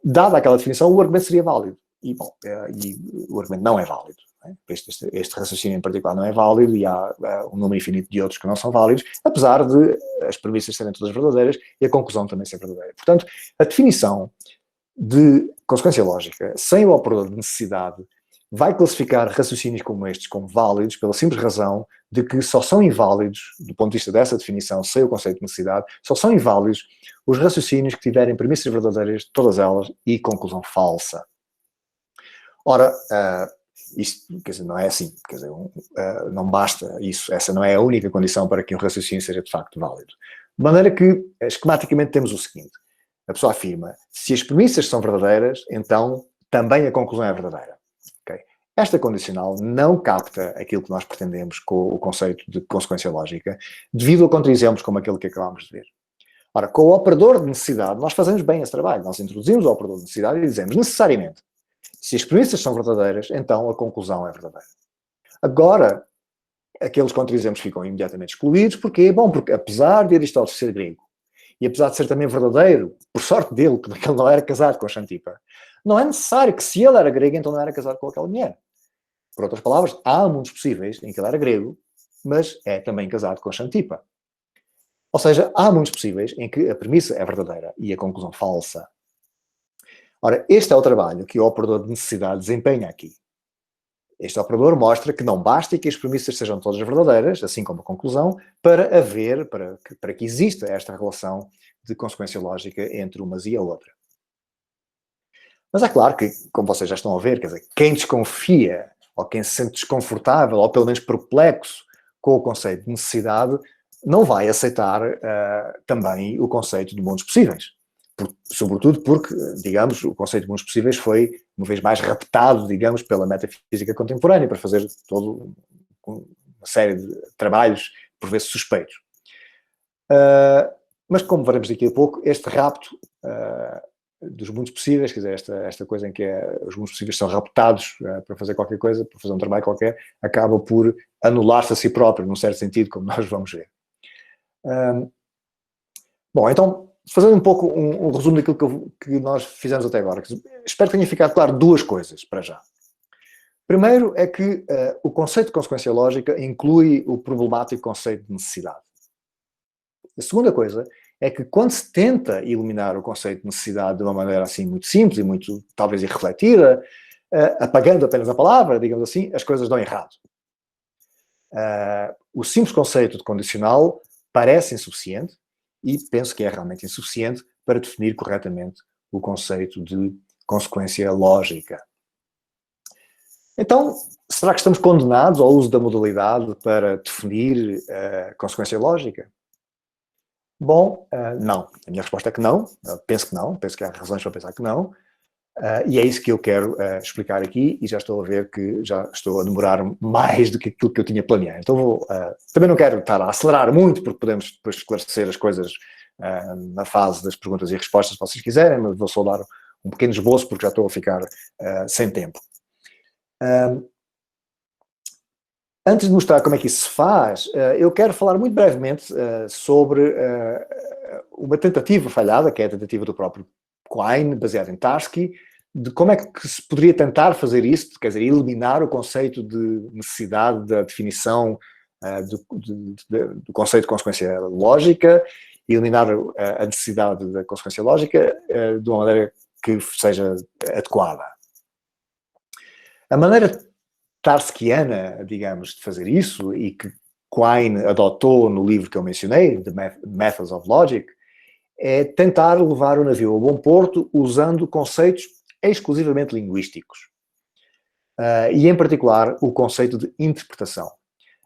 dada aquela definição, o argumento seria válido. E, bom, e o argumento não é válido. Né? Este raciocínio em particular não é válido e há um número infinito de outros que não são válidos, apesar de as premissas serem todas verdadeiras e a conclusão também ser verdadeira. Portanto, a definição de consequência lógica sem o operador de necessidade vai classificar raciocínios como estes como válidos pela simples razão de que só são inválidos, do ponto de vista dessa definição, sem o conceito de necessidade, só são inválidos os raciocínios que tiverem premissas verdadeiras, todas elas, e conclusão falsa. Ora, isto, quer dizer, não é assim, quer dizer, não basta isso, essa não é a única condição para que um raciocínio seja de facto válido. De maneira que, esquematicamente, temos o seguinte: a pessoa afirma, se as premissas são verdadeiras, então também a conclusão é verdadeira. Okay? Esta condicional não capta aquilo que nós pretendemos com o conceito de consequência lógica, devido a contra-exemplos como aquele que acabámos de ver. Ora, com o operador de necessidade, nós fazemos bem esse trabalho. Nós introduzimos o operador de necessidade e dizemos, necessariamente, se as premissas são verdadeiras, então a conclusão é verdadeira. Agora, aqueles contra-exemplos ficam imediatamente excluídos. Porquê? Bom, porque apesar de Aristóteles ser grego, e apesar de ser também verdadeiro, por sorte dele, porque ele não era casado com a Xantipa, não é necessário que, se ele era grego, então não era casado com aquela mulher. Por outras palavras, há mundos possíveis em que ele era grego, mas é também casado com a Xantipa. Ou seja, há mundos possíveis em que a premissa é verdadeira e a conclusão falsa. Ora, este é o trabalho que o operador de necessidade desempenha aqui. Este operador mostra que não basta que as premissas sejam todas verdadeiras, assim como a conclusão, para que exista esta relação de consequência lógica entre umas e a outra. Mas é claro que, como vocês já estão a ver, quer dizer, quem desconfia, ou quem se sente desconfortável, ou pelo menos perplexo com o conceito de necessidade, não vai aceitar também o conceito de mundos possíveis. Sobretudo porque, digamos, o conceito de mundos possíveis foi, uma vez mais, raptado, digamos, pela metafísica contemporânea para fazer toda uma série de trabalhos, por vezes, suspeitos. Mas, como veremos daqui a pouco, este rapto dos mundos possíveis, quer dizer, esta coisa em que os mundos possíveis são raptados para fazer qualquer coisa, para fazer um trabalho qualquer, acaba por anular-se a si próprio, num certo sentido, como nós vamos ver. Bom, então, fazendo um pouco um resumo daquilo que nós fizemos até agora, espero que tenha ficado claro duas coisas, para já. Primeiro é que o conceito de consequência lógica inclui o problemático conceito de necessidade. A segunda coisa é que quando se tenta eliminar o conceito de necessidade de uma maneira assim muito simples e muito, talvez, irrefletida, apagando apenas a palavra, digamos assim, as coisas dão errado. O simples conceito de condicional parece insuficiente, e penso que é realmente insuficiente para definir corretamente o conceito de consequência lógica. Então, será que estamos condenados ao uso da modalidade para definir a consequência lógica? Bom, não. A minha resposta é que não. Penso que não. Penso que há razões para pensar que não. E é isso que eu quero explicar aqui, e já estou a ver que já estou a demorar mais do que aquilo que eu tinha planeado. Então também não quero estar a acelerar muito, porque podemos depois esclarecer as coisas na fase das perguntas e respostas, se vocês quiserem, mas vou só dar um pequeno esboço, porque já estou a ficar sem tempo. Antes de mostrar como é que isso se faz, eu quero falar muito brevemente sobre uma tentativa falhada, que é a tentativa do próprio Quine, baseado em Tarski, de como é que se poderia tentar fazer isso, quer dizer, eliminar o conceito de necessidade da definição do conceito de consequência lógica, eliminar a necessidade da consequência lógica de uma maneira que seja adequada. A maneira tarskiana, digamos, de fazer isso, e que Quine adotou no livro que eu mencionei, The Methods of Logic, é tentar levar o navio a bom porto usando conceitos exclusivamente linguísticos. E, em particular, o conceito de interpretação.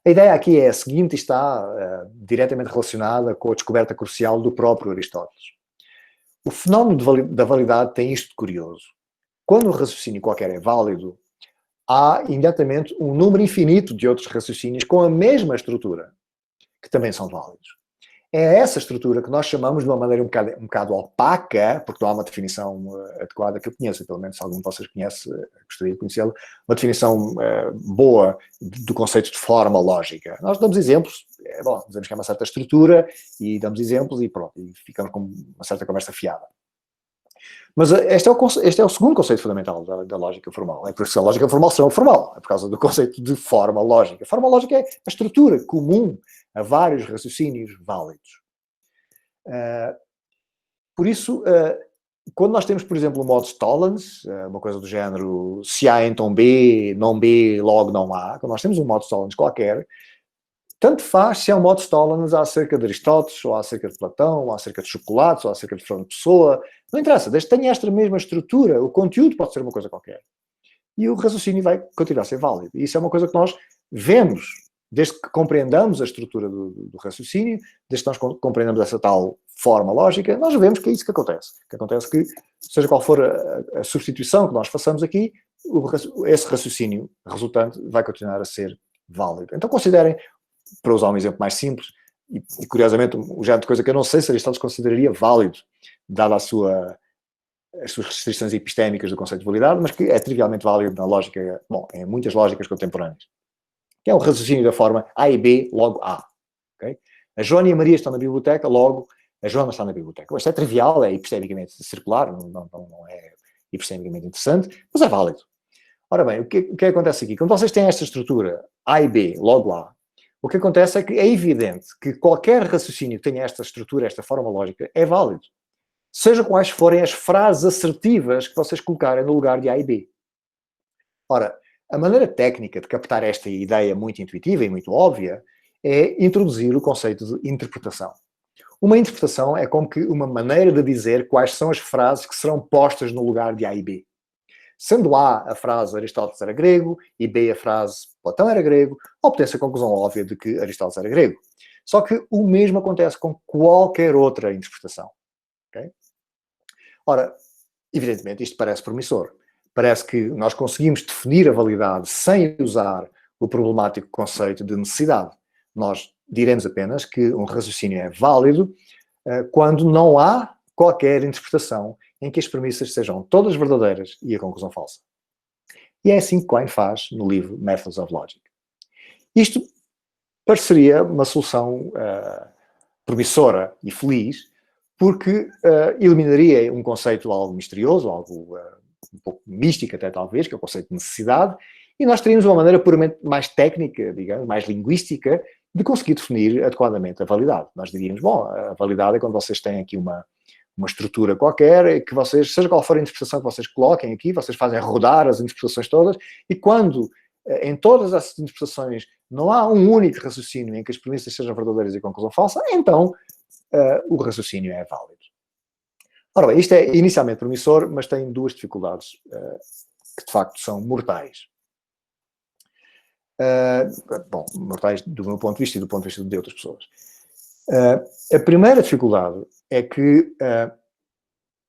A ideia aqui é a seguinte e está diretamente relacionada com a descoberta crucial do próprio Aristóteles. O fenómeno da validade tem isto de curioso. Quando um raciocínio qualquer é válido, há imediatamente um número infinito de outros raciocínios com a mesma estrutura, que também são válidos. É essa estrutura que nós chamamos de uma maneira um bocado opaca, porque não há uma definição adequada que eu conheça, pelo menos se algum de vocês conhece, gostaria de conhecê-lo, uma definição boa do conceito de forma lógica. Nós damos exemplos, bom, dizemos que é uma certa estrutura e damos exemplos e pronto, e ficamos com uma certa conversa fiada. Mas este é o segundo conceito fundamental da lógica formal. É por isso que a lógica formal será formal, é por causa do conceito de forma lógica. A forma lógica é a estrutura comum a vários raciocínios válidos. Por isso, quando nós temos, por exemplo, o modo Tollens, uma coisa do género se A então B, não B, logo não há, quando nós temos um modo Tollens qualquer, tanto faz se é um modo Tollens acerca de Aristóteles, ou acerca de Platão, ou acerca de chocolates, ou acerca de Fernando Pessoa, não interessa, desde que tenha esta mesma estrutura, o conteúdo pode ser uma coisa qualquer. E o raciocínio vai continuar a ser válido. E isso é uma coisa que nós vemos, desde que compreendamos a estrutura do raciocínio, desde que nós compreendamos essa tal forma lógica, nós vemos que é isso que acontece. Que acontece que, seja qual for a substituição que nós façamos aqui, esse raciocínio resultante vai continuar a ser válido. Então considerem, para usar um exemplo mais simples, e curiosamente, o género de coisa que eu não sei se Aristóteles consideraria válido, dada as suas restrições epistémicas do conceito de validade, mas que é trivialmente válido na lógica, bom, em muitas lógicas contemporâneas. Que é o raciocínio da forma A e B, logo A. Okay? A Joana e a Maria estão na biblioteca, logo a Joana está na biblioteca. Isto é trivial, é epistemicamente circular, não é epistemicamente interessante, mas é válido. Ora bem, o que acontece aqui? Quando vocês têm esta estrutura A e B, logo A, o que acontece é que é evidente que qualquer raciocínio que tenha esta estrutura, esta forma lógica, é válido. Seja quais forem as frases assertivas que vocês colocarem no lugar de A e B. Ora, a maneira técnica de captar esta ideia muito intuitiva e muito óbvia é introduzir o conceito de interpretação. Uma interpretação é como que uma maneira de dizer quais são as frases que serão postas no lugar de A e B. Sendo A frase Aristóteles era grego e B a frase Platão era grego, obtém-se a conclusão óbvia de que Aristóteles era grego. Só que o mesmo acontece com qualquer outra interpretação. Okay? Ora, evidentemente isto parece promissor. Parece que nós conseguimos definir a validade sem usar o problemático conceito de necessidade. Nós diremos apenas que um raciocínio é válido quando não há qualquer interpretação em que as premissas sejam todas verdadeiras e a conclusão falsa. E é assim que Quine faz no livro Methods of Logic. Isto pareceria uma solução promissora e feliz, porque eliminaria um conceito algo misterioso, algo um pouco místico até talvez, que é o conceito de necessidade, e nós teríamos uma maneira puramente mais técnica, digamos, mais linguística, de conseguir definir adequadamente a validade. Nós diríamos, bom, a validade é quando vocês têm aqui uma estrutura qualquer, que vocês, seja qual for a interpretação que vocês coloquem aqui, vocês fazem rodar as interpretações todas, e quando em todas essas interpretações não há um único raciocínio em que as premissas sejam verdadeiras e a conclusão falsa, então o raciocínio é válido. Ora bem, isto é inicialmente promissor, mas tem duas dificuldades que de facto são mortais. Bom, mortais do meu ponto de vista e do ponto de vista de outras pessoas. A primeira dificuldade é que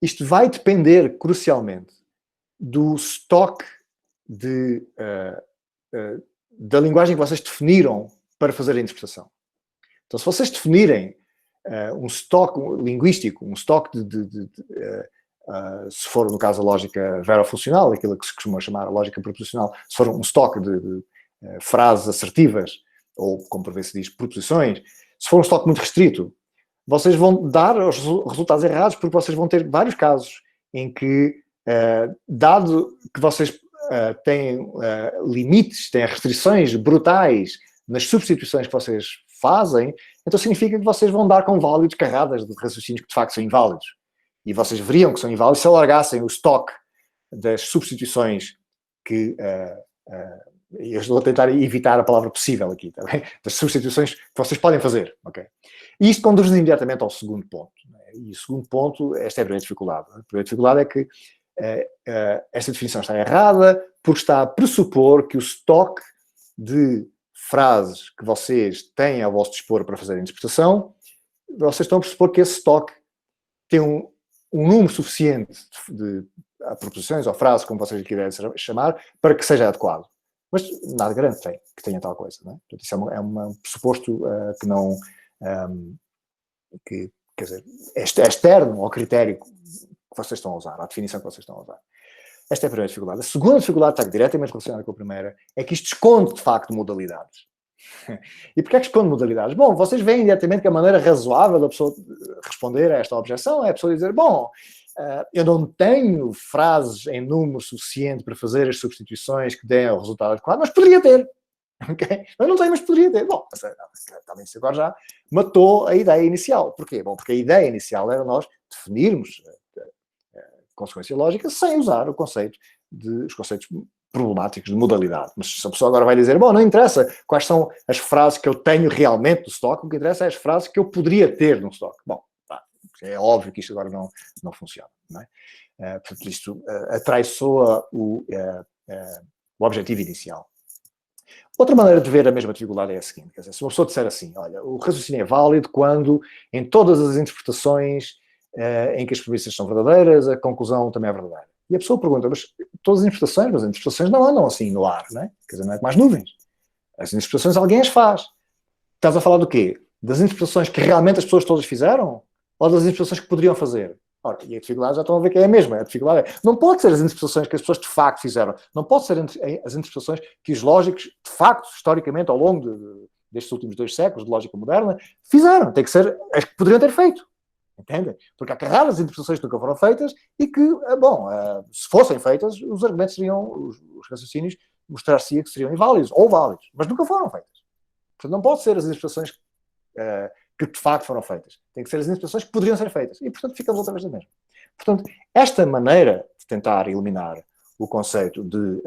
isto vai depender crucialmente do estoque da linguagem que vocês definiram para fazer a interpretação. Então, se vocês definirem um estoque linguístico, um estoque se for no caso a lógica verofuncional, aquilo que se costuma chamar a lógica proposicional, se for um estoque de frases assertivas, ou como por vezes se diz, proposições, se for um estoque muito restrito, vocês vão dar os resultados errados, porque vocês vão ter vários casos em que, dado que vocês têm limites, têm restrições brutais nas substituições que vocês fazem, então significa que vocês vão dar com válidos carradas de raciocínios que de facto são inválidos. E vocês veriam que são inválidos se alargassem o estoque das substituições que... eu estou a tentar evitar a palavra possível aqui, tá bem? Das substituições que vocês podem fazer, ok? E isto conduz-nos imediatamente ao segundo ponto. Né? E o segundo ponto, esta é a primeira dificuldade. A primeira dificuldade é que esta definição está errada porque está a pressupor que o estoque de frases que vocês têm ao vosso dispor para fazer a interpretação, vocês estão a pressupor que esse estoque tem um número suficiente de proposições ou frases, como vocês quiserem chamar, para que seja adequado. Mas nada garante que tenha tal coisa. Não é? Portanto, isso é um pressuposto que não... quer dizer, é externo ao critério que vocês estão a usar, à definição que vocês estão a usar. Esta é a primeira dificuldade. A segunda dificuldade está diretamente relacionada com a primeira, é que isto esconde, de facto, modalidades. E porquê é que esconde modalidades? Bom, vocês veem diretamente que a maneira razoável da pessoa responder a esta objeção é a pessoa dizer, bom, eu não tenho frases em número suficiente para fazer as substituições que deem o resultado adequado, mas poderia ter. Okay? Eu não tenho, mas poderia ter. Bom, também isso agora já matou a ideia inicial. Porquê? Bom, porque a ideia inicial era nós definirmos consequência lógica sem usar os conceitos problemáticos de modalidade. Mas se a pessoa agora vai dizer, bom, não interessa quais são as frases que eu tenho realmente no stock, o que interessa é as frases que eu poderia ter no stock. Bom, é óbvio que isto agora não funciona. Não é? Portanto, isto atraiçoa o objetivo inicial. Outra maneira de ver a mesma dificuldade é a seguinte, quer dizer, se uma pessoa disser assim, olha, o raciocínio é válido quando em todas as interpretações em que as premissas são verdadeiras, a conclusão também é verdadeira. E a pessoa pergunta, mas todas as interpretações não andam assim no ar, não é? Quer dizer, não é como as nuvens. As interpretações alguém as faz. Estás a falar do quê? Das interpretações que realmente as pessoas todas fizeram? Ou das interpretações que poderiam fazer? Ora, e a dificuldade já estão a ver que é a mesma. A dificuldade não pode ser as interpretações que as pessoas de facto fizeram. Não pode ser as interpretações que os lógicos, de facto, historicamente, ao longo destes últimos 2 séculos de lógica moderna, fizeram. Tem que ser as que poderiam ter feito. Entendem? Porque há carradas interpretações que nunca foram feitas e que, bom, se fossem feitas, os argumentos seriam, os raciocínios mostrar-se que seriam inválidos ou válidos, mas nunca foram feitas. Portanto, não pode ser as interpretações que de facto foram feitas. Tem que ser as interpretações que poderiam ser feitas. E, portanto, ficamos outra vez na mesma. Portanto, esta maneira de tentar eliminar o conceito de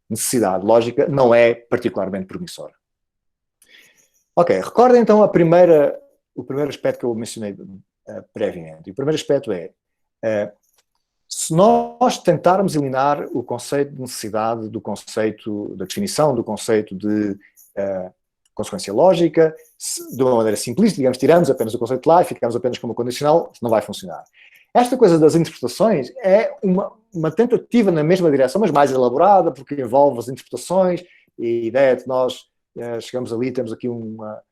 necessidade lógica não é particularmente promissora. Ok, recordem então o primeiro aspecto que eu mencionei previamente. E o primeiro aspecto é, se nós tentarmos eliminar o conceito de necessidade do conceito, da definição do conceito de consequência lógica, de uma maneira simplista, digamos, tiramos apenas o conceito lá e ficamos apenas com uma condicional, não vai funcionar. Esta coisa das interpretações é uma tentativa na mesma direção, mas mais elaborada, porque envolve as interpretações e a ideia de nós chegamos ali, temos aqui uma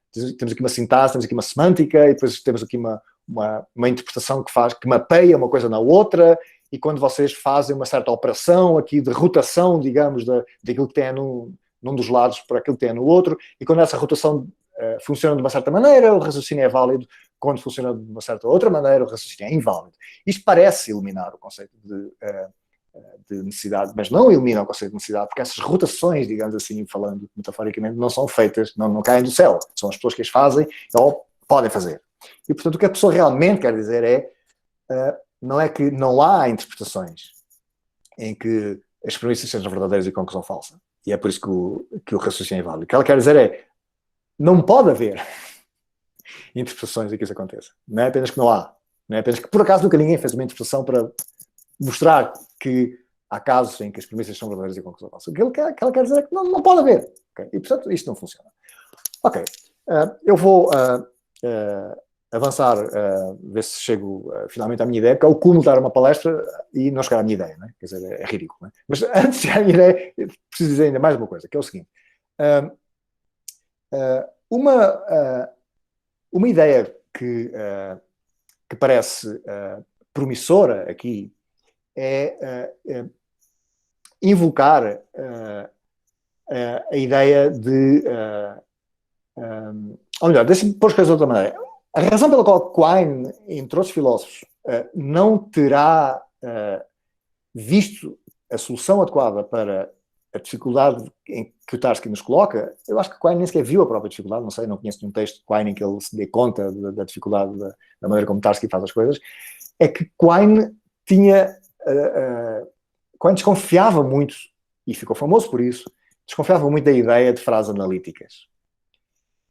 sintaxe, temos aqui uma semântica e depois temos aqui uma interpretação que mapeia uma coisa na outra, e quando vocês fazem uma certa operação aqui de rotação, digamos, daquilo que tem num dos lados para aquilo que tem no outro, e quando essa rotação funciona de uma certa maneira, o raciocínio é válido, quando funciona de uma certa outra maneira, o raciocínio é inválido. Isto parece eliminar o conceito de necessidade, mas não elimina o conceito de necessidade, porque essas rotações, digamos assim, falando metaforicamente, não são feitas, não caem do céu, são as pessoas que as fazem ou podem fazer. E, portanto, o que a pessoa realmente quer dizer não é que não há interpretações em que as premissas sejam verdadeiras e a conclusão falsa. E é por isso que o raciocínio é válido. O que ela quer dizer é, não pode haver interpretações em que isso aconteça. Não é apenas que não há. Não é apenas que, por acaso, nunca ninguém fez uma interpretação para mostrar que há casos em que as premissas são verdadeiras e a conclusão falsa. O que ela quer dizer é que não pode haver. Okay? E, portanto, isto não funciona. Ok. Eu vou avançar, ver se chego finalmente à minha ideia, porque é o cúmulo de dar uma palestra e não chegar à minha ideia, não é? Quer dizer, é ridículo. Não é? Mas antes de chegar à minha ideia, preciso dizer ainda mais uma coisa, que é o seguinte. Uma ideia que parece promissora aqui é invocar a ideia de... ou melhor, deixa-me pôr as coisas de outra maneira. A razão pela qual Quine, entre outros filósofos, não terá visto a solução adequada para a dificuldade em que o Tarski nos coloca, eu acho que Quine nem sequer viu a própria dificuldade, não sei, não conheço nenhum texto de Quine em que ele se dê conta da dificuldade da maneira como Tarski faz as coisas, é que Quine desconfiava muito, e ficou famoso por isso, desconfiava muito da ideia de frases analíticas,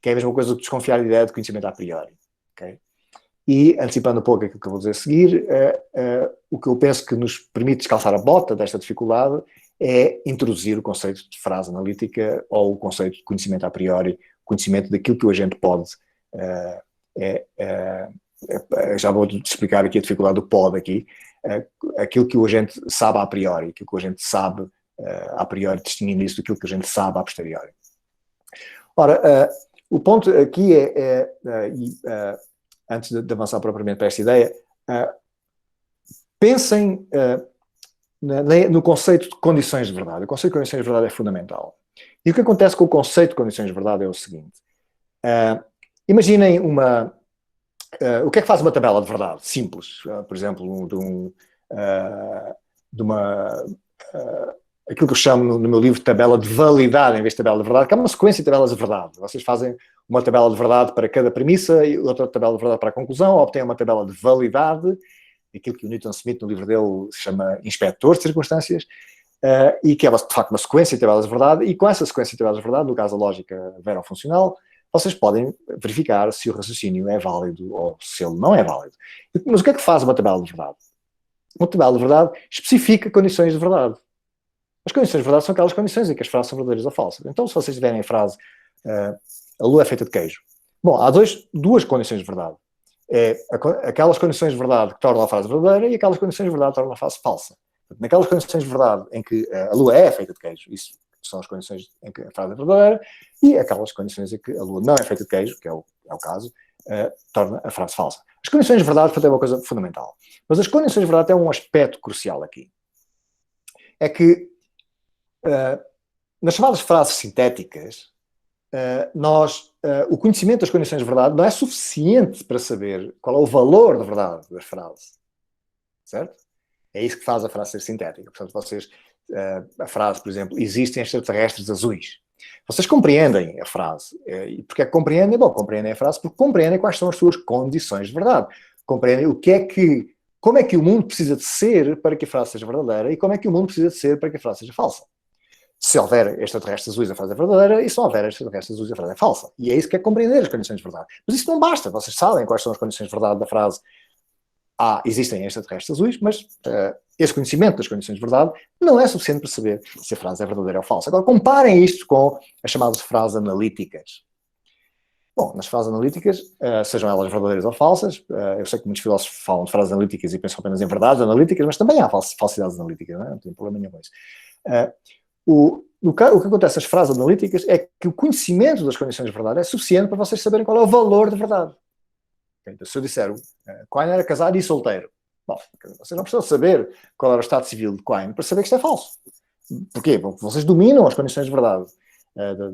que é a mesma coisa que desconfiar da ideia de conhecimento a priori. Okay? E, antecipando um pouco aquilo que eu vou dizer a seguir, o que eu penso que nos permite descalçar a bota desta dificuldade é introduzir o conceito de frase analítica ou o conceito de conhecimento a priori, conhecimento daquilo que o agente pode. Já vou explicar aqui a dificuldade do pode aqui. Aquilo que o agente sabe a priori, aquilo que o agente sabe a priori, distinguindo isso daquilo que a gente sabe a posteriori. Ora, o ponto aqui antes de avançar propriamente para esta ideia, pensem no conceito de condições de verdade. O conceito de condições de verdade é fundamental. E o que acontece com o conceito de condições de verdade é o seguinte. Imaginem o que é que faz uma tabela de verdade? Simples. Por exemplo, aquilo que eu chamo no meu livro de tabela de validade em vez de tabela de verdade, que é uma sequência de tabelas de verdade. Vocês fazem uma tabela de verdade para cada premissa e outra tabela de verdade para a conclusão, obtêm uma tabela de validade, aquilo que o Newton Smith no livro dele chama inspetor de circunstâncias, e que é de facto uma sequência de tabelas de verdade, e com essa sequência de tabelas de verdade, no caso a lógica vero-funcional, vocês podem verificar se o raciocínio é válido ou se ele não é válido. Mas o que é que faz uma tabela de verdade? Uma tabela de verdade especifica condições de verdade. As condições de verdade são aquelas condições em que as frases são verdadeiras ou falsas. Então, se vocês tiverem a frase a lua é feita de queijo, bom, há duas condições de verdade. Aquelas condições de verdade que tornam a frase verdadeira e aquelas condições de verdade que tornam a frase falsa. Naquelas condições de verdade em que a lua é feita de queijo, isso são as condições em que a frase é verdadeira, e aquelas condições em que a lua não é feita de queijo, que é o caso, torna a frase falsa. As condições de verdade, portanto, é uma coisa fundamental. Mas as condições de verdade têm um aspecto crucial aqui. É que, nas chamadas frases sintéticas, o conhecimento das condições de verdade não é suficiente para saber qual é o valor de verdade da frase. Certo? É isso que faz a frase ser sintética. Portanto, a frase, por exemplo, existem extraterrestres azuis. Vocês compreendem a frase. E porque é que compreendem? Bom, compreendem a frase porque compreendem quais são as suas condições de verdade. Compreendem como é que o mundo precisa de ser para que a frase seja verdadeira e como é que o mundo precisa de ser para que a frase seja falsa. Se houver extraterrestres azuis, a frase é verdadeira, e se não houver extraterrestres azuis, a frase é falsa. E é isso que é compreender as condições de verdade. Mas isso não basta. Vocês sabem quais são as condições de verdade da frase. Existem extraterrestres azuis, mas esse conhecimento das condições de verdade não é suficiente para saber se a frase é verdadeira ou falsa. Agora, comparem isto com as chamadas frases analíticas. Bom, nas frases analíticas, sejam elas verdadeiras ou falsas, eu sei que muitos filósofos falam de frases analíticas e pensam apenas em verdades analíticas, mas também há falsidades analíticas, não tem problema nenhum com isso. O que acontece nas frases analíticas é que o conhecimento das condições de verdade é suficiente para vocês saberem qual é o valor de verdade. Então, se eu disser Quine era casado e solteiro, bom, vocês não precisam saber qual era o estado civil de Quine para saber que isto é falso. Porquê? Porque vocês dominam as condições de verdade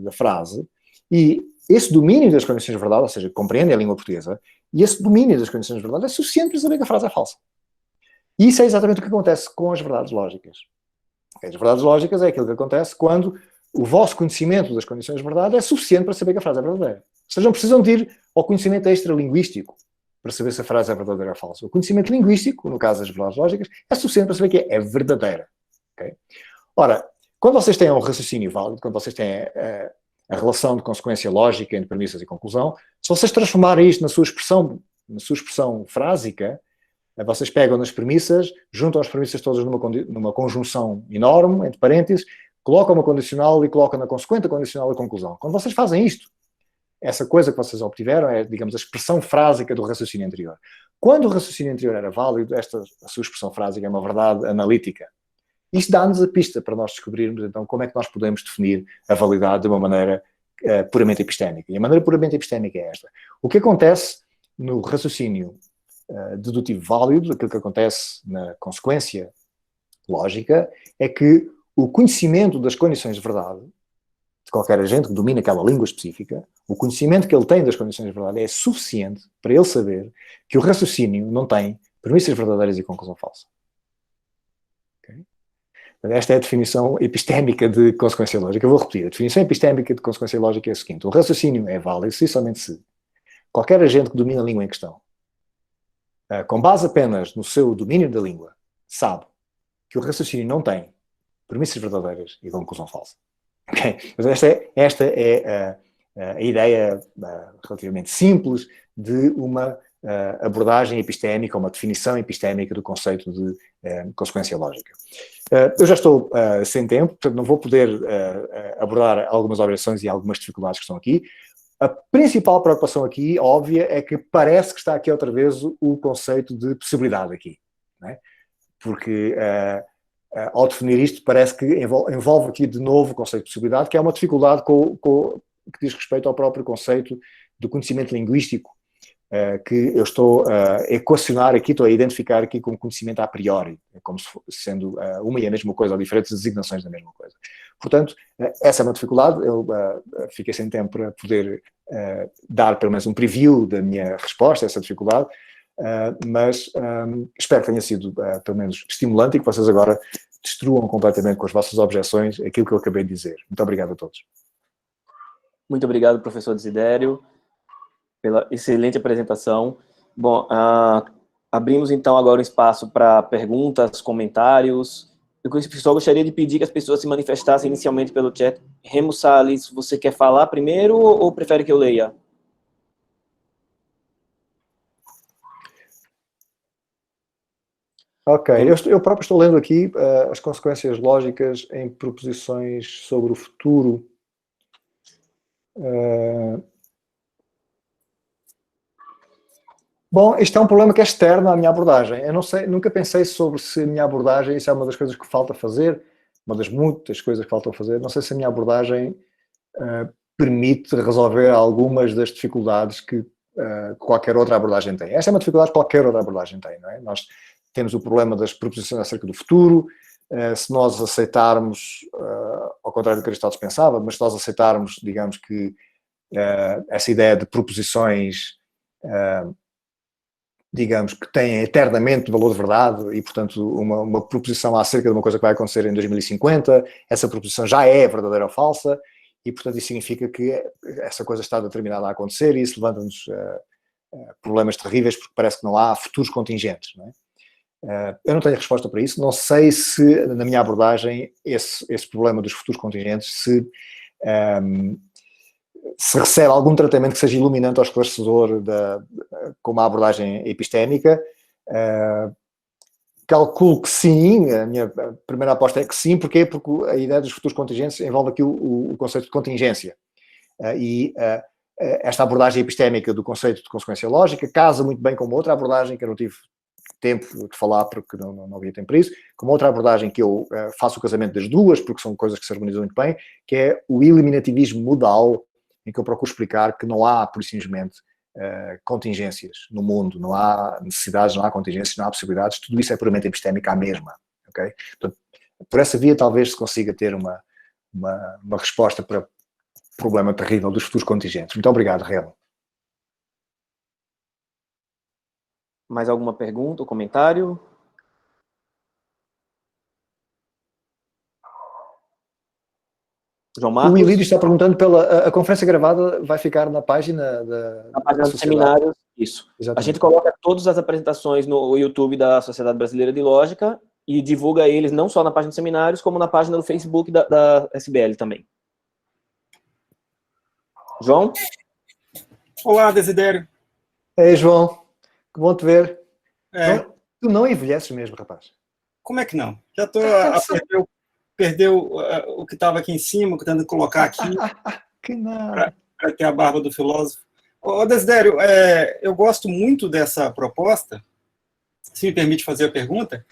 da frase e esse domínio das condições de verdade, ou seja, compreendem a língua portuguesa, e esse domínio das condições de verdade é suficiente para saber que a frase é falsa. E isso é exatamente o que acontece com as verdades lógicas. As verdades lógicas é aquilo que acontece quando o vosso conhecimento das condições de verdade é suficiente para saber que a frase é verdadeira. Vocês não precisam de ir ao conhecimento extralinguístico para saber se a frase é verdadeira ou falsa. O conhecimento linguístico, no caso das verdades lógicas, é suficiente para saber que é verdadeira. Okay? Ora, quando vocês têm um raciocínio válido, quando vocês têm a relação de consequência lógica entre premissas e conclusão, se vocês transformarem isto na sua expressão frásica, vocês pegam nas premissas, juntam as premissas todas numa conjunção enorme, entre parênteses, colocam uma condicional e colocam na consequente condicional a conclusão. Quando vocês fazem isto, essa coisa que vocês obtiveram é, digamos, a expressão frásica do raciocínio anterior. Quando o raciocínio anterior era válido, a sua expressão frásica é uma verdade analítica. Isto dá-nos a pista para nós descobrirmos, então, como é que nós podemos definir a validade de uma maneira puramente epistémica. E a maneira puramente epistémica é esta. O que acontece no raciocínio dedutivo válido, aquilo que acontece na consequência lógica, é que o conhecimento das condições de verdade de qualquer agente que domina aquela língua específica, o conhecimento que ele tem das condições de verdade é suficiente para ele saber que o raciocínio não tem premissas verdadeiras e conclusão falsa. Okay? Esta é a definição epistémica de consequência lógica. Eu vou repetir. A definição epistémica de consequência lógica é a seguinte. O raciocínio é válido se somente se qualquer agente que domina a língua em questão, com base apenas no seu domínio da língua, sabe que o raciocínio não tem premissas verdadeiras e conclusão falsa. Okay? Mas esta é a ideia relativamente simples de uma abordagem epistémica, uma definição epistémica do conceito de consequência lógica. Eu já estou sem tempo, portanto não vou poder abordar algumas objeções e algumas dificuldades que estão aqui. A principal preocupação aqui, óbvia, é que parece que está aqui outra vez o conceito de possibilidade aqui. Não é? Porque ao definir isto, parece que envolve aqui de novo o conceito de possibilidade, que é uma dificuldade que diz respeito ao próprio conceito do conhecimento linguístico, que eu estou a equacionar aqui, estou a identificar aqui como conhecimento a priori, como se sendo uma e a mesma coisa, ou diferentes designações da mesma coisa. Portanto, essa é uma dificuldade. Eu fiquei sem tempo para poder dar pelo menos um preview da minha resposta a essa dificuldade, mas espero que tenha sido pelo menos estimulante e que vocês agora destruam completamente com as vossas objeções aquilo que eu acabei de dizer. Muito obrigado a todos. Muito obrigado, professor Desidério, pela excelente apresentação. Bom, abrimos então agora o espaço para perguntas, comentários. Eu só gostaria de pedir que as pessoas se manifestassem inicialmente pelo chat. Remo Salles, você quer falar primeiro ou prefere que eu leia? Ok, eu próprio estou lendo aqui as consequências lógicas em proposições sobre o futuro. Bom, isto é um problema que é externo à minha abordagem. Eu não sei, nunca pensei sobre se a minha abordagem, isso é uma das coisas que falta fazer, uma das muitas coisas que faltam fazer. Não sei se a minha abordagem permite resolver algumas das dificuldades que qualquer outra abordagem tem. Esta é uma dificuldade que qualquer outra abordagem tem, não é? Nós temos o problema das proposições acerca do futuro. Se nós aceitarmos, ao contrário do que Aristóteles pensava, mas se nós aceitarmos, digamos que essa ideia de proposições, digamos, que têm eternamente valor de verdade e, portanto, uma proposição acerca de uma coisa que vai acontecer em 2050, essa proposição já é verdadeira ou falsa e, portanto, isso significa que essa coisa está determinada a acontecer e isso levanta-nos problemas terríveis porque parece que não há futuros contingentes, não é? Eu não tenho resposta para isso, não sei se, na minha abordagem, esse problema dos futuros contingentes se recebe algum tratamento que seja iluminante ou esclarecedor com uma abordagem epistémica. Calculo que sim, a minha primeira aposta é que sim. Porquê? Porque a ideia dos futuros contingentes envolve aqui o conceito de contingência. Esta abordagem epistémica do conceito de consequência lógica casa muito bem com uma outra abordagem que eu não tive tempo de falar porque não havia tempo para isso, com uma outra abordagem que eu faço o casamento das duas, porque são coisas que se harmonizam muito bem, que é o eliminativismo modal, em que eu procuro explicar que não há, por simplesmente, contingências no mundo, não há necessidades, não há contingências, não há possibilidades, tudo isso é puramente epistémico à mesma, ok? Portanto, por essa via talvez se consiga ter uma resposta para o problema terrível dos futuros contingentes. Muito obrigado, Relo. Mais alguma pergunta ou comentário? João Marcos? O Ilírio está perguntando a conferência gravada vai ficar na página na página dos seminários, isso. Exatamente. A gente coloca todas as apresentações no YouTube da Sociedade Brasileira de Lógica e divulga eles não só na página dos seminários, como na página do Facebook da SBL também. João? Olá, Desidério. Ei, João. Que bom te ver. Tu não envelheces mesmo, rapaz. Como é que não? Já estou a perder o que estava aqui em cima, tentando colocar aqui para ter a barba do filósofo. Ô, Desidério, eu gosto muito dessa proposta, se me permite fazer a pergunta,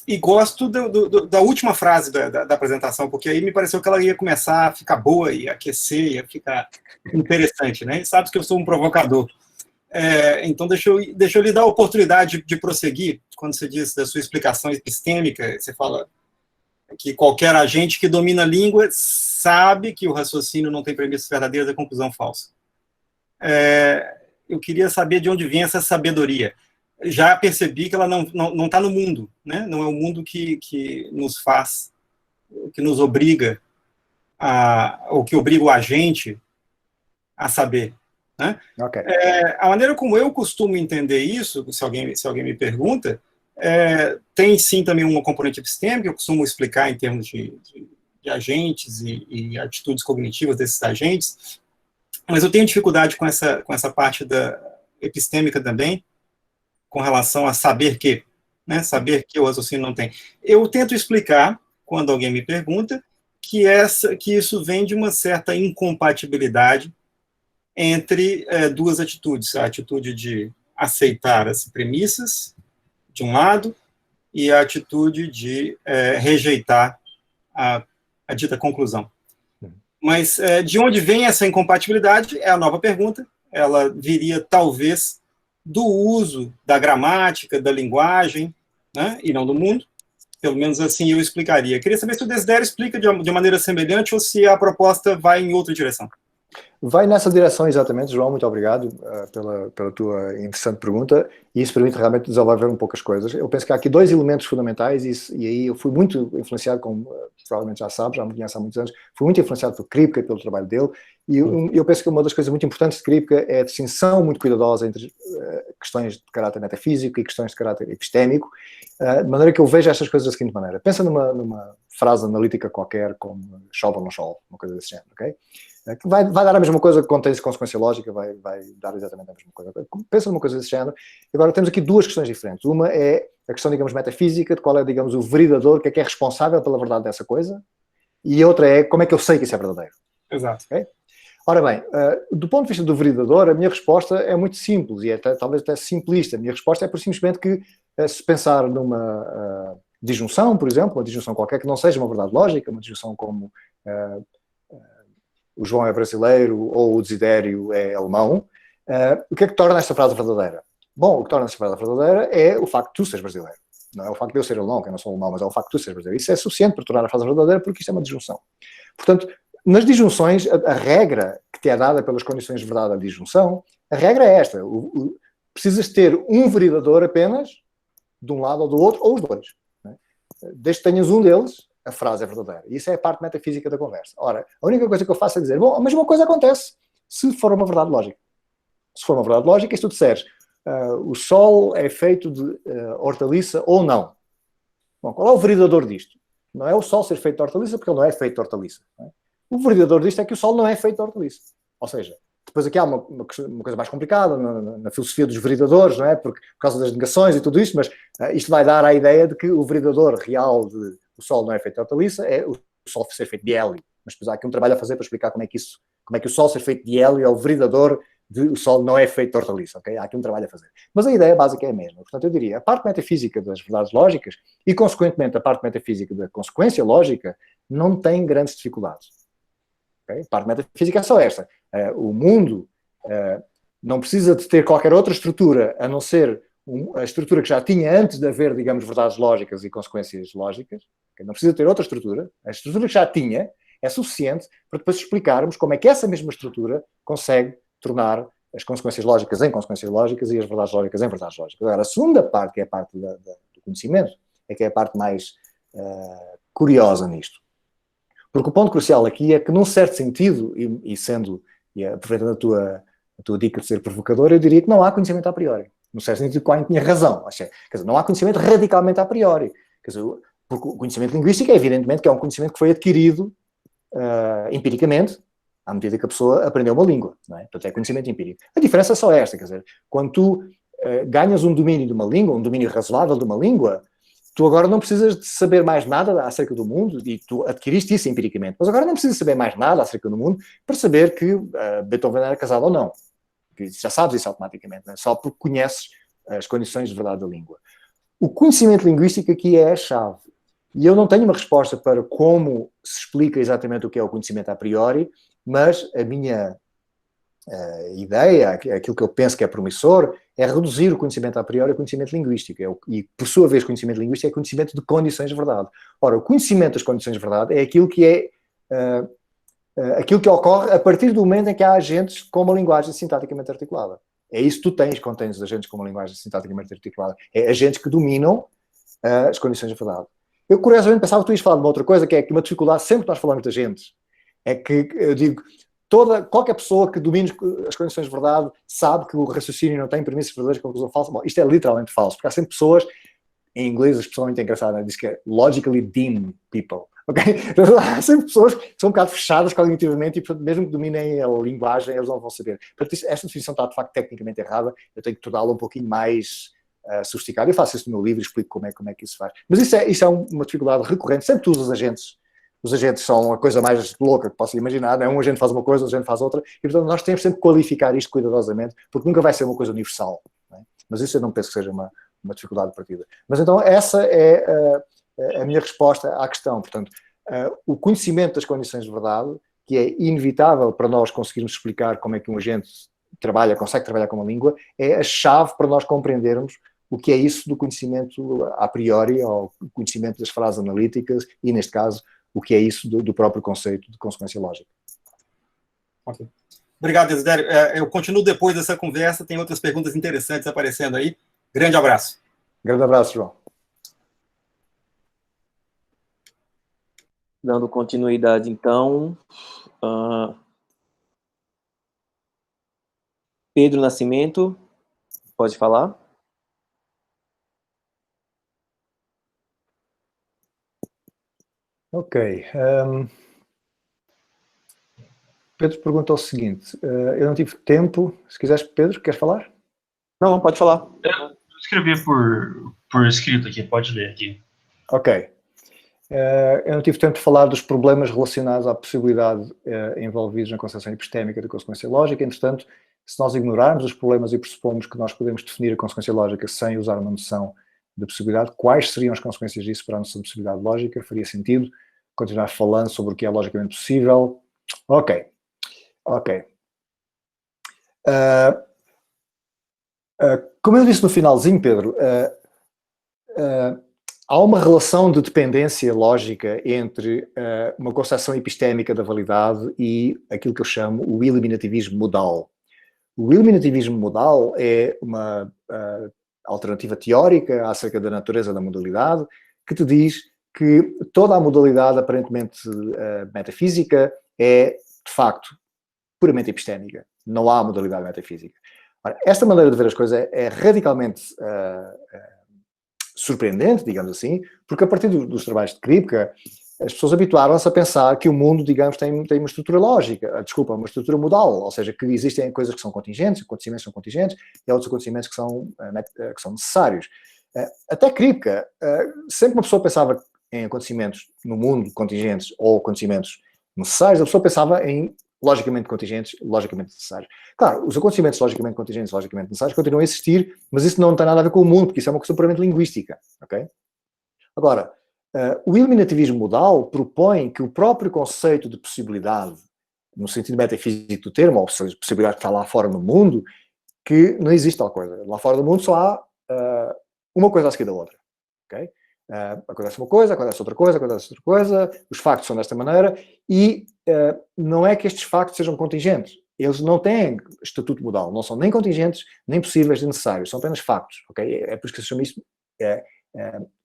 e gosto da última frase da apresentação, porque aí me pareceu que ela ia começar a ficar boa, ia aquecer, ia ficar interessante, né? Sabe que eu sou um provocador. Então, deixa eu lhe dar a oportunidade de prosseguir. Quando você diz da sua explicação epistêmica, você fala que qualquer agente que domina a língua sabe que o raciocínio não tem premissas verdadeiras, é conclusão falsa. Eu queria saber de onde vem essa sabedoria. Já percebi que ela não está no mundo, né? Não é o mundo que nos faz, que nos obriga, ou que obriga o agente a saber. Né? Okay. A maneira como eu costumo entender isso, se alguém me pergunta, tem sim também uma componente epistêmica, eu costumo explicar em termos de agentes e atitudes cognitivas desses agentes, mas eu tenho dificuldade com essa parte da epistêmica também, com relação a saber que, né? Saber que o raciocínio não tem. Eu tento explicar, quando alguém me pergunta, que isso vem de uma certa incompatibilidade entre duas atitudes, a atitude de aceitar as premissas, de um lado, e a atitude de rejeitar a dita conclusão. Mas de onde vem essa incompatibilidade é a nova pergunta. Ela viria, talvez, do uso da gramática, da linguagem, né, e não do mundo. Pelo menos assim eu explicaria. Queria saber se o Desidério explica de maneira semelhante ou se a proposta vai em outra direção. Vai nessa direção exatamente, João, muito obrigado pela tua interessante pergunta, e isso permite realmente desenvolver um pouco as coisas. Eu penso que há aqui dois elementos fundamentais, e aí eu fui muito influenciado, como provavelmente já sabes, já me conhece há muitos anos, fui muito influenciado por Kripke, pelo trabalho dele, e eu penso que uma das coisas muito importantes de Kripke é a distinção muito cuidadosa entre questões de caráter metafísico e questões de caráter epistémico, de maneira que eu vejo estas coisas da seguinte maneira. Pensa numa frase analítica qualquer, como chove ou não chove, uma coisa desse género, ok? Que vai dar a mesma coisa que contém-se consequência lógica, vai dar exatamente a mesma coisa. Pensa numa coisa desse género. Agora temos aqui duas questões diferentes. Uma é a questão, digamos, metafísica, de qual é, digamos, o veridador, que é responsável pela verdade dessa coisa, e outra é como é que eu sei que isso é verdadeiro. Exato. Okay? Ora bem, do ponto de vista do veridador, a minha resposta é muito simples, e talvez até simplista. A minha resposta é por simplesmente que, se pensar numa disjunção, por exemplo, uma disjunção qualquer que não seja uma verdade lógica, uma disjunção como o João é brasileiro ou o Desidério é alemão, o que é que torna esta frase verdadeira? Bom, o que torna esta frase verdadeira é o facto de tu seres brasileiro. Não é o facto de eu ser alemão, que eu não sou alemão, mas é o facto de tu seres brasileiro. Isso é suficiente para tornar a frase verdadeira, porque isto é uma disjunção. Portanto, nas disjunções, a regra que te é dada pelas condições de verdade da disjunção, a regra é esta. Precisas ter um veridador apenas, de um lado ou do outro, ou os dois. Não é? Desde que tenhas um deles, a frase é verdadeira. E isso é a parte metafísica da conversa. Ora, a única coisa que eu faço é dizer, bom, a mesma coisa acontece se for uma verdade lógica. Se for uma verdade lógica, e se tu disseres, o Sol é feito de hortaliça ou não. Bom, qual é o veridador disto? Não é o Sol ser feito de hortaliça, porque ele não é feito de hortaliça. Não é? O veridador disto é que o Sol não é feito de hortaliça. Ou seja, depois aqui há uma coisa mais complicada na filosofia dos veridadores, não é? Por causa das negações e tudo isto, mas isto vai dar a ideia de que o veridador real de o Sol não é feito de hortaliça, é o Sol ser feito de hélio. Mas depois há aqui um trabalho a fazer para explicar como é que o Sol ser feito de hélio é o veridador de o Sol não é feito de hortaliça, ok? Há aqui um trabalho a fazer. Mas a ideia básica é a mesma. Portanto, eu diria, a parte metafísica das verdades lógicas e, consequentemente, a parte metafísica da consequência lógica não tem grandes dificuldades. Okay? A parte metafísica é só esta. O mundo não precisa de ter qualquer outra estrutura, a não ser a estrutura que já tinha antes de haver, digamos, verdades lógicas e consequências lógicas. Okay? Não precisa ter outra estrutura. A estrutura que já tinha é suficiente para depois explicarmos como é que essa mesma estrutura consegue tornar as consequências lógicas em consequências lógicas e as verdades lógicas em verdades lógicas. Agora, a segunda parte, que é a parte do conhecimento, é que é a parte mais curiosa nisto. Porque o ponto crucial aqui é que, num certo sentido, e aproveitando a tua dica de ser provocador, eu diria que não há conhecimento a priori. No certo sentido, que o Einstein tinha razão. Quer dizer, não há conhecimento radicalmente a priori. Quer dizer, porque o conhecimento linguístico é evidentemente que é um conhecimento que foi adquirido empiricamente, à medida que a pessoa aprendeu uma língua, não é? Portanto, é conhecimento empírico. A diferença é só esta, quer dizer, quando tu ganhas um domínio de uma língua, um domínio razoável de uma língua, tu agora não precisas de saber mais nada acerca do mundo, e tu adquiriste isso empiricamente, mas agora não precisas saber mais nada acerca do mundo para saber que Beethoven era casado ou não. Que já sabes isso automaticamente, não é? Só porque conheces as condições de verdade da língua. O conhecimento linguístico aqui é a chave. E eu não tenho uma resposta para como se explica exatamente o que é o conhecimento a priori, mas a minha ideia, aquilo que eu penso que é promissor, é reduzir o conhecimento a priori ao conhecimento linguístico. E, por sua vez, conhecimento linguístico é conhecimento de condições de verdade. Ora, o conhecimento das condições de verdade é aquilo que aquilo que ocorre a partir do momento em que há agentes com uma linguagem sintaticamente articulada. É isso que tu tens quando tens agentes com uma linguagem sintaticamente articulada. É agentes que dominam as condições de verdade. Eu, curiosamente, pensava que tu ias falar de uma outra coisa, que é que uma dificuldade, sempre que nós falamos de agentes, é que, eu digo, qualquer pessoa que domine as condições de verdade sabe que o raciocínio não tem premissas verdadeiras, conclusão falsa. Bom, isto é literalmente falso, porque há sempre pessoas, em inglês a expressão muito engraçada, diz que é logically dim people. Okay? Há sempre pessoas que são um bocado fechadas cognitivamente e, portanto, mesmo que dominem a linguagem, eles não vão saber. Portanto, esta definição está, de facto, tecnicamente errada. Eu tenho que torná-la um pouquinho mais sofisticada. Eu faço isso no meu livro e explico como é que isso se faz. Mas isso é uma dificuldade recorrente. Sempre tu usas agentes. Os agentes são a coisa mais louca que posso imaginar. Um agente faz uma coisa, outro agente faz outra. E, portanto, nós temos sempre que qualificar isto cuidadosamente, porque nunca vai ser uma coisa universal. Não é? Mas isso eu não penso que seja uma dificuldade de partida. Mas, então, essa é a minha resposta à questão. Portanto, o conhecimento das condições de verdade, que é inevitável para nós conseguirmos explicar como é que um agente consegue trabalhar com uma língua, é a chave para nós compreendermos o que é isso do conhecimento a priori, ou o conhecimento das frases analíticas, e neste caso, o que é isso do próprio conceito de consequência lógica. Ok. Obrigado, Desidério. Eu continuo depois dessa conversa, tem outras perguntas interessantes aparecendo aí. Grande abraço. Grande abraço, João. Dando continuidade, então, Pedro Nascimento, pode falar? Ok. Pedro perguntou o seguinte, eu não tive tempo, se quiseres, Pedro, queres falar? Não, pode falar. Eu escrevi por escrito aqui, pode ler aqui. Ok. Eu não tive tempo de falar dos problemas relacionados à possibilidade envolvidos na concepção epistémica da consequência lógica. Entretanto, se nós ignorarmos os problemas e pressupomos que nós podemos definir a consequência lógica sem usar uma noção de possibilidade, quais seriam as consequências disso para a noção de possibilidade lógica? Faria sentido continuar falando sobre o que é logicamente possível? Ok. Como eu disse no finalzinho, Pedro, há uma relação de dependência lógica entre uma concepção epistémica da validade e aquilo que eu chamo o eliminativismo modal. O eliminativismo modal é uma alternativa teórica acerca da natureza da modalidade que te diz que toda a modalidade aparentemente metafísica é, de facto, puramente epistémica. Não há modalidade metafísica. Ora, esta maneira de ver as coisas é radicalmente surpreendente, digamos assim, porque a partir dos trabalhos de Kripke, as pessoas habituaram-se a pensar que o mundo, digamos, tem uma estrutura lógica, uma estrutura modal, ou seja, que existem coisas que são contingentes, acontecimentos são contingentes, e outros acontecimentos que são necessários. Até Kripke, sempre que uma pessoa pensava em acontecimentos no mundo contingentes ou acontecimentos necessários, a pessoa pensava em logicamente contingentes, logicamente necessários. Claro, os acontecimentos logicamente contingentes, logicamente necessários continuam a existir, mas isso não tem nada a ver com o mundo, porque isso é uma questão puramente linguística, ok? Agora, o eliminativismo modal propõe que o próprio conceito de possibilidade, no sentido metafísico do termo, ou seja, possibilidade que está lá fora no mundo, que não existe tal coisa. Lá fora do mundo só há uma coisa a seguir da outra, ok? Acontece uma coisa, acontece outra coisa, acontece outra coisa, os factos são desta maneira, e não é que estes factos sejam contingentes. Eles não têm estatuto modal, não são nem contingentes, nem possíveis, nem necessários, são apenas factos, ok? É por isso que se chama isso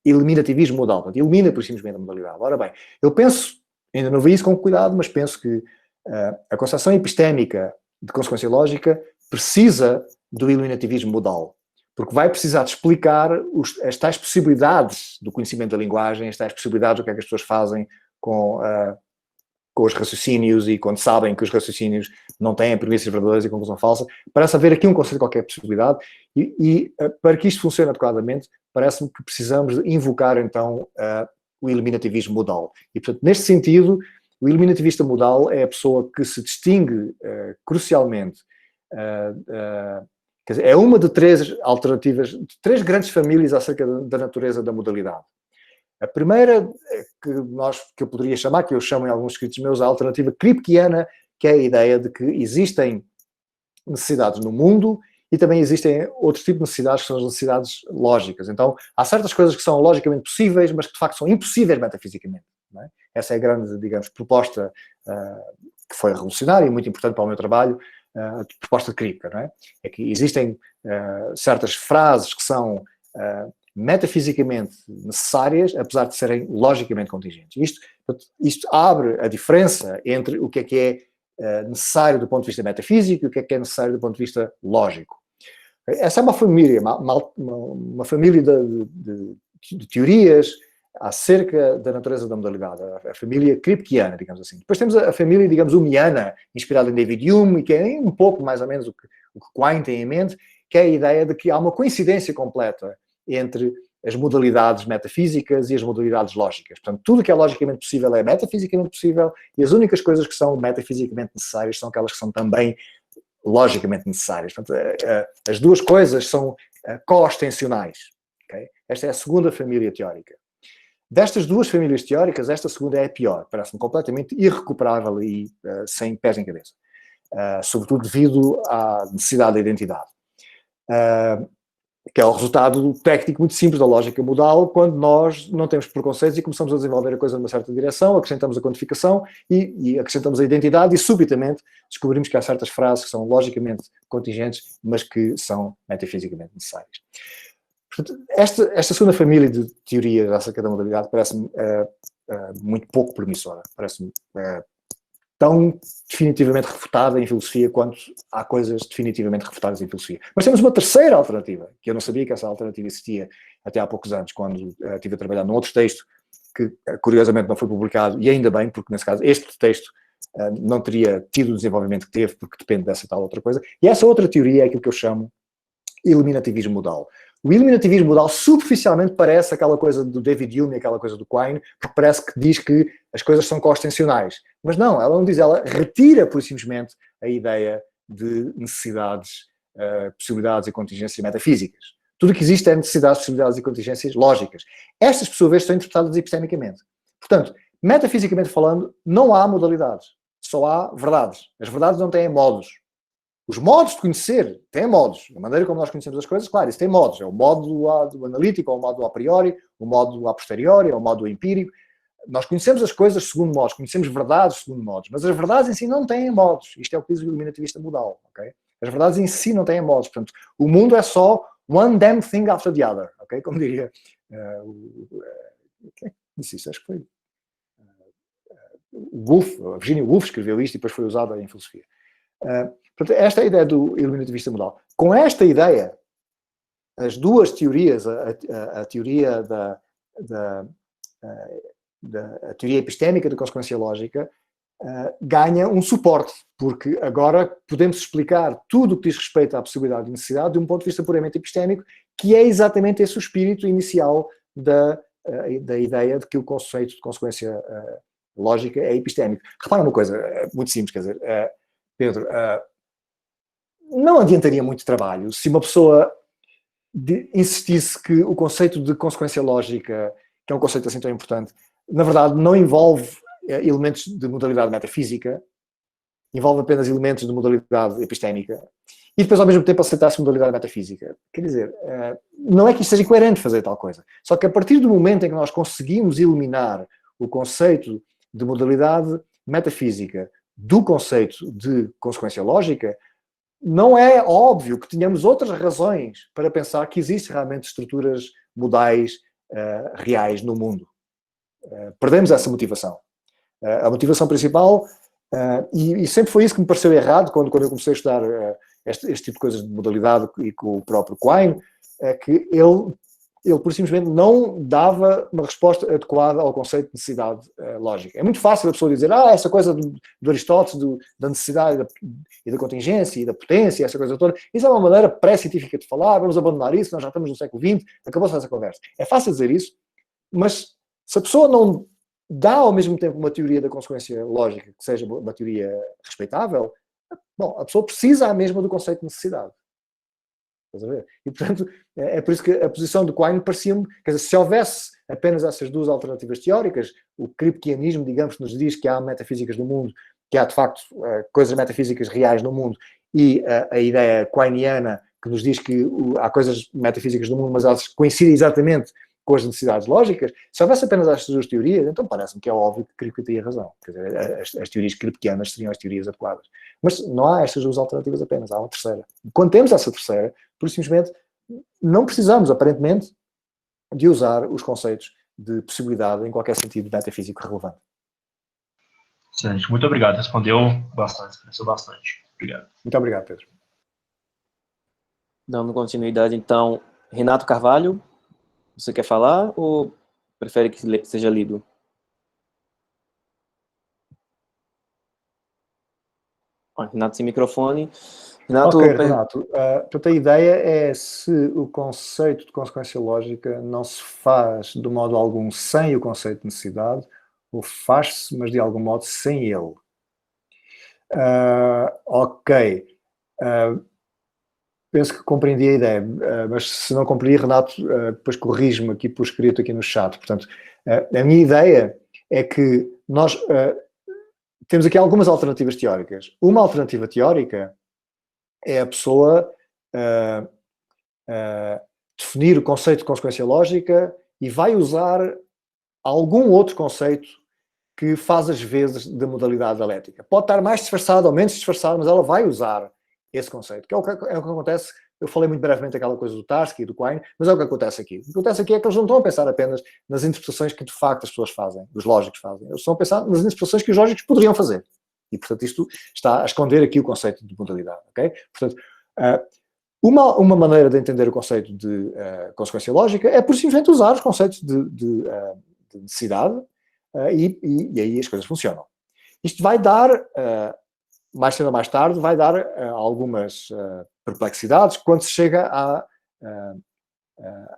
eliminativismo modal, portanto, elimina por simplesmente a modalidade. Ora bem, eu penso, ainda não vi isso com cuidado, mas penso que a concepção epistémica de consequência lógica precisa do eliminativismo modal, porque vai precisar de explicar as tais possibilidades do conhecimento da linguagem, as tais possibilidades do que é que as pessoas fazem com os raciocínios, e quando sabem que os raciocínios não têm premissas verdadeiras e conclusão falsa. Parece haver aqui um conceito de qualquer possibilidade, e para que isto funcione adequadamente, parece-me que precisamos de invocar, então, o eliminativismo modal. E, portanto, neste sentido, o eliminativista modal é a pessoa que se distingue crucialmente, quer dizer, é uma de três alternativas, de três grandes famílias acerca da natureza da modalidade. A primeira, que eu poderia chamar, que eu chamo em alguns escritos meus, a alternativa kripkeana, que é a ideia de que existem necessidades no mundo e também existem outros tipos de necessidades, que são as necessidades lógicas. Então, há certas coisas que são logicamente possíveis, mas que de facto são impossíveis metafisicamente. Não é? Essa é a grande, digamos, proposta que foi revolucionária e muito importante para o meu trabalho, a proposta de Kripke, não é? É que existem certas frases que são metafisicamente necessárias, apesar de serem logicamente contingentes. Isto abre a diferença entre o que é necessário do ponto de vista metafísico e o que é necessário do ponto de vista lógico. Essa é uma família, família de teorias acerca da natureza da modalidade, a família kripkeana, digamos assim. Depois temos a família, digamos, humiana, inspirada em David Hume, e que é um pouco mais ou menos o que Quine tem em mente, que é a ideia de que há uma coincidência completa entre as modalidades metafísicas e as modalidades lógicas. Portanto, tudo o que é logicamente possível é metafisicamente possível, e as únicas coisas que são metafisicamente necessárias são aquelas que são também logicamente necessárias. Portanto, as duas coisas são co-extensionais. Okay? Esta é a segunda família teórica. Destas duas famílias teóricas, esta segunda é a pior. Parece-me completamente irrecuperável e sem pés em cabeça. Sobretudo devido à necessidade da identidade. que é o resultado técnico muito simples da lógica modal, quando nós não temos preconceitos e começamos a desenvolver a coisa numa certa direção, acrescentamos a quantificação e acrescentamos a identidade e subitamente descobrimos que há certas frases que são logicamente contingentes, mas que são metafisicamente necessárias. Portanto, esta segunda família de teorias acerca da modalidade parece-me muito pouco promissora, parece-me tão definitivamente refutada em filosofia quanto há coisas definitivamente refutadas em filosofia. Mas temos uma terceira alternativa, que eu não sabia que essa alternativa existia até há poucos anos, quando estive a trabalhar num outro texto, que curiosamente não foi publicado, e ainda bem, porque nesse caso este texto não teria tido o desenvolvimento que teve, porque depende dessa tal outra coisa. E essa outra teoria é aquilo que eu chamo eliminativismo modal. O eliminativismo modal superficialmente parece aquela coisa do David Hume, aquela coisa do Quine, porque parece que diz que as coisas são costensionais. Mas não, ela não diz, ela retira, por simplesmente, a ideia de necessidades, possibilidades e contingências metafísicas. Tudo o que existe é necessidades, possibilidades e contingências lógicas. Estas, por sua vez, são interpretadas epistemicamente. Portanto, metafisicamente falando, não há modalidades, só há verdades. As verdades não têm modos. Os modos de conhecer têm modos. A maneira como nós conhecemos as coisas, claro, isso tem modos. É o modo do analítico, ou o modo a priori, o modo a posteriori, ou o modo empírico. Nós conhecemos as coisas segundo modos, conhecemos verdades segundo modos, mas as verdades em si não têm modos. Isto é o que diz o eliminativista modal. Okay? As verdades em si não têm modos. Portanto, o mundo é só one damn thing after the other. Okay? Como diria... quem disse isso? Acho que foi... Virginia Woolf escreveu isto e depois foi usada em filosofia. Portanto, esta é a ideia do eliminativista modal. Com esta ideia, as duas teorias, a teoria a teoria epistémica da consequência lógica, ganha um suporte, porque agora podemos explicar tudo o que diz respeito à possibilidade de necessidade de um ponto de vista puramente epistémico, que é exatamente esse o espírito inicial da ideia de que o conceito de consequência lógica é epistémico. Repara uma coisa, muito simples, quer dizer, Pedro, não adiantaria muito trabalho se uma pessoa insistisse que o conceito de consequência lógica, que é um conceito assim tão importante, na verdade não envolve elementos de modalidade metafísica, envolve apenas elementos de modalidade epistémica, e depois ao mesmo tempo aceitasse modalidade metafísica. Quer dizer, não é que isto seja incoerente fazer tal coisa, só que a partir do momento em que nós conseguimos eliminar o conceito de modalidade metafísica do conceito de consequência lógica, não é óbvio que tenhamos outras razões para pensar que existem realmente estruturas modais reais no mundo. Perdemos essa motivação. A motivação principal, e sempre foi isso que me pareceu errado quando eu comecei a estudar este tipo de coisas de modalidade e com o próprio Quine, que ele por simplesmente não dava uma resposta adequada ao conceito de necessidade lógica. É muito fácil a pessoa dizer, essa coisa do Aristóteles, da necessidade e da contingência e da potência, essa coisa toda, isso é uma maneira pré-científica de falar, vamos abandonar isso, nós já estamos no século XX, acabou-se essa conversa. É fácil dizer isso, mas se a pessoa não dá ao mesmo tempo uma teoria da consequência lógica que seja uma teoria respeitável, bom, a pessoa precisa a mesma do conceito de necessidade. Estás a ver? E, portanto, é por isso que a posição do Quine parecia-me, quer dizer, se houvesse apenas essas duas alternativas teóricas, o kripkeanismo, digamos, nos diz que há metafísicas do mundo, que há, de facto, coisas metafísicas reais no mundo, e a ideia quiniana, que nos diz que há coisas metafísicas do mundo, mas elas coincidem exatamente com as necessidades lógicas, se houvesse apenas estas duas teorias, então parece-me que é óbvio que Kripke teria razão. Quer dizer, as teorias kripkeanas seriam as teorias adequadas. Mas não há estas duas alternativas apenas, há uma terceira. Quando temos essa terceira, por simplesmente não precisamos, aparentemente, de usar os conceitos de possibilidade em qualquer sentido metafísico relevante. Excelente, muito obrigado. Respondeu bastante, esclareceu bastante. Obrigado. Muito obrigado, Pedro. Dando continuidade, então, Renato Carvalho, você quer falar ou prefere que seja lido? Renato sem microfone. Renato, ok, Renato. Portanto, a ideia é se o conceito de consequência lógica não se faz de modo algum sem o conceito de necessidade, ou faz-se, mas de algum modo sem ele. Ok. Penso que compreendi a ideia, mas se não compreendi, Renato, depois corrige-me aqui por escrito aqui no chat. Portanto, a minha ideia é que nós temos aqui algumas alternativas teóricas. Uma alternativa teórica é a pessoa definir o conceito de consequência lógica e vai usar algum outro conceito que faz as vezes de modalidade dialética. Pode estar mais disfarçado ou menos disfarçado, mas ela vai usar esse conceito, que é o que acontece. Eu falei muito brevemente aquela coisa do Tarski e do Quine, mas é o que acontece aqui. O que acontece aqui é que eles não estão a pensar apenas nas interpretações que de facto as pessoas fazem, os lógicos fazem. Eles estão a pensar nas interpretações que os lógicos poderiam fazer. E, portanto, isto está a esconder aqui o conceito de modalidade, ok? Portanto, uma maneira de entender o conceito de consequência lógica é por simplesmente usar os conceitos de necessidade e aí as coisas funcionam. Isto vai dar, mais cedo ou mais tarde, vai dar algumas perplexidades quando se chega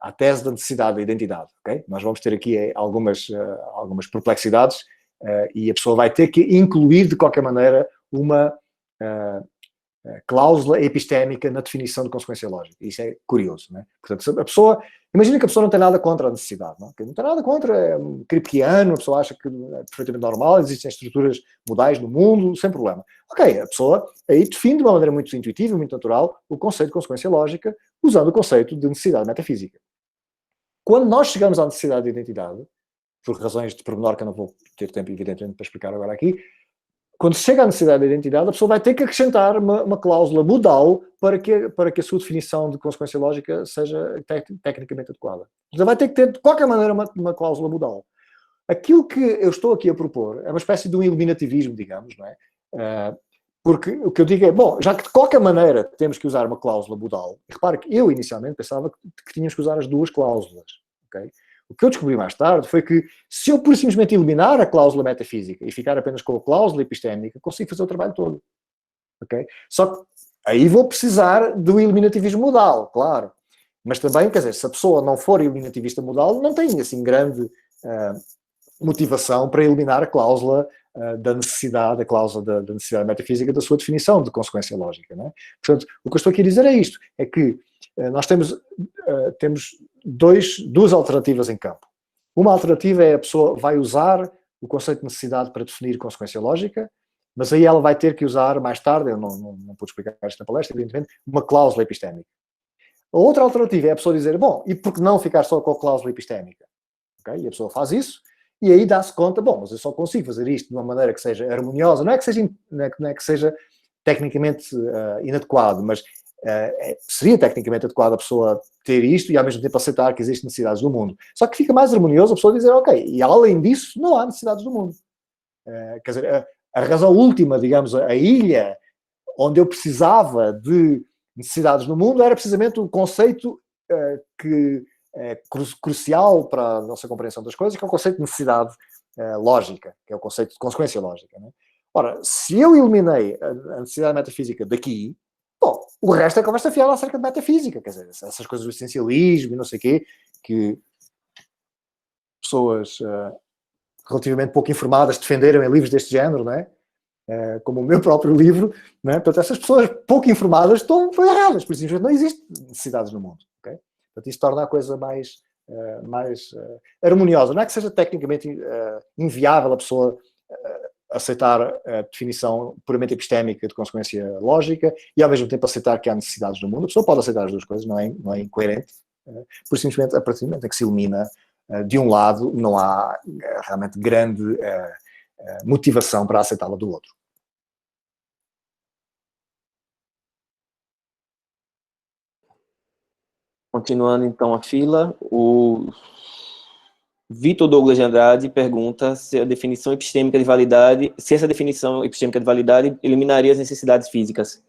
à tese da necessidade da identidade, ok? Nós vamos ter aqui algumas perplexidades e a pessoa vai ter que incluir, de qualquer maneira, uma cláusula epistémica na definição de consequência lógica. Isso é curioso, não é? Portanto, imagina que a pessoa não tem nada contra a necessidade, não tem nada contra, é kripkeano, a pessoa acha que é perfeitamente normal, existem estruturas modais no mundo, sem problema. Ok, a pessoa aí define de uma maneira muito intuitiva, muito natural, o conceito de consequência lógica, usando o conceito de necessidade metafísica. Quando nós chegamos à necessidade de identidade, por razões de pormenor que eu não vou ter tempo, evidentemente, para explicar agora aqui, quando chega à necessidade de identidade, a pessoa vai ter que acrescentar uma cláusula modal para que a sua definição de consequência lógica seja tecnicamente adequada. Então vai ter que ter, de qualquer maneira, uma cláusula modal. Aquilo que eu estou aqui a propor é uma espécie de um eliminativismo, digamos, não é? Porque o que eu digo é, bom, já que de qualquer maneira temos que usar uma cláusula modal, e repare que eu inicialmente pensava que tínhamos que usar as duas cláusulas, ok? O que eu descobri mais tarde foi que, se eu por simplesmente eliminar a cláusula metafísica e ficar apenas com a cláusula epistémica, consigo fazer o trabalho todo. Okay? Só que aí vou precisar do eliminativismo modal, claro. Mas também, quer dizer, se a pessoa não for eliminativista modal, não tem assim grande motivação para eliminar a cláusula da necessidade, a cláusula da necessidade metafísica da sua definição de consequência lógica. Não é? Portanto, o que eu estou aqui a dizer é isto, é que nós temos duas alternativas em campo. Uma alternativa é a pessoa vai usar o conceito de necessidade para definir consequência lógica, mas aí ela vai ter que usar mais tarde, eu não pude explicar isto na palestra, evidentemente, uma cláusula epistémica. A outra alternativa é a pessoa dizer, bom, e por que não ficar só com a cláusula epistémica? Okay? E a pessoa faz isso, e aí dá-se conta, bom, mas eu só consigo fazer isto de uma maneira que seja harmoniosa, não é que seja tecnicamente inadequado, mas seria tecnicamente adequado a pessoa ter isto e ao mesmo tempo aceitar que existem necessidades do mundo. Só que fica mais harmonioso a pessoa dizer, ok, e além disso não há necessidades do mundo. Quer dizer, a razão última, digamos, a ilha onde eu precisava de necessidades no mundo era precisamente o conceito que é crucial para a nossa compreensão das coisas, que é o conceito de necessidade lógica, que é o conceito de consequência lógica. Né? Ora, se eu eliminei a necessidade metafísica daqui, bom, o resto é conversa fiada acerca de metafísica, quer dizer, essas coisas do essencialismo e não sei o quê, que pessoas relativamente pouco informadas defenderam em livros deste género, não é? Como o meu próprio livro, não é? Portanto, essas pessoas pouco informadas estão erradas, por isso não existem necessidades no mundo, ok? Portanto, isso torna a coisa mais harmoniosa. Não é que seja tecnicamente inviável a pessoa aceitar a definição puramente epistémica de consequência lógica e ao mesmo tempo aceitar que há necessidades no mundo. A pessoa pode aceitar as duas coisas, não é incoerente, por simplesmente a partir do momento em que se elimina de um lado, não há realmente grande motivação para aceitá-la do outro. Continuando então a fila, o Vitor Douglas de Andrade pergunta se a definição epistêmica de validade, se essa definição epistêmica de validade eliminaria as necessidades físicas.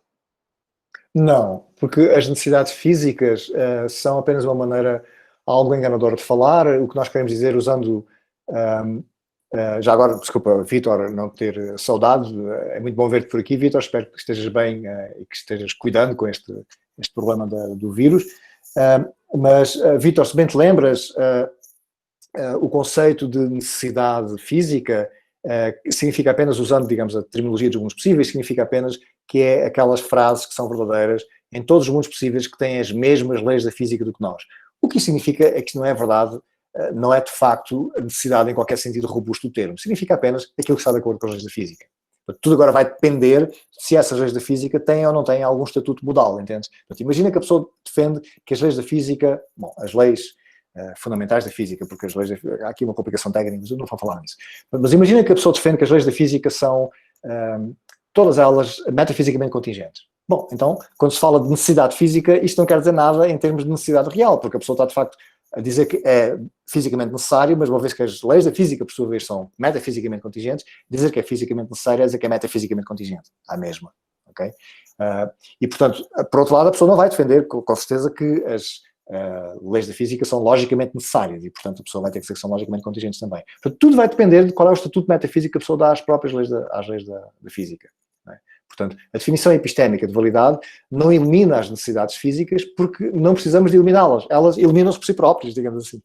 Não, porque as necessidades físicas são apenas uma maneira algo enganadora de falar. O que nós queremos dizer usando... já agora, desculpa, Vítor, não ter saudade, é muito bom ver-te por aqui, Vítor, espero que estejas bem e que estejas cuidando com este problema do vírus. Mas, Vítor, se bem te lembras, o conceito de necessidade física significa apenas, usando, digamos, a terminologia dos mundos possíveis, significa apenas que é aquelas frases que são verdadeiras em todos os mundos possíveis que têm as mesmas leis da física do que nós. O que isso significa é que isto não é verdade, não é de facto a necessidade em qualquer sentido robusto do termo. Significa apenas aquilo que está de acordo com as leis da física. Tudo agora vai depender se essas leis da física têm ou não têm algum estatuto modal, entendes? Portanto, imagina que a pessoa defende que as leis da física, bom, as leis fundamentais da física, porque as leis há aqui uma complicação técnica, mas eu não vou falar nisso. Mas imagina que a pessoa defende que as leis da física são todas elas metafisicamente contingentes. Bom, então, quando se fala de necessidade física, isto não quer dizer nada em termos de necessidade real, porque a pessoa está, de facto, a dizer que é fisicamente necessário, mas uma vez que as leis da física, por sua vez, são metafisicamente contingentes, dizer que é fisicamente necessário é dizer que é metafisicamente contingente, à mesma, ok? E, portanto, por outro lado, a pessoa não vai defender, com certeza, que as leis da física são logicamente necessárias e, portanto, a pessoa vai ter que dizer que são logicamente contingentes também. Portanto, tudo vai depender de qual é o estatuto metafísico que a pessoa dá às próprias leis às leis da física. Não é? Portanto, a definição epistémica de validade não elimina as necessidades físicas porque não precisamos de eliminá-las. Elas eliminam-se por si próprias, digamos assim.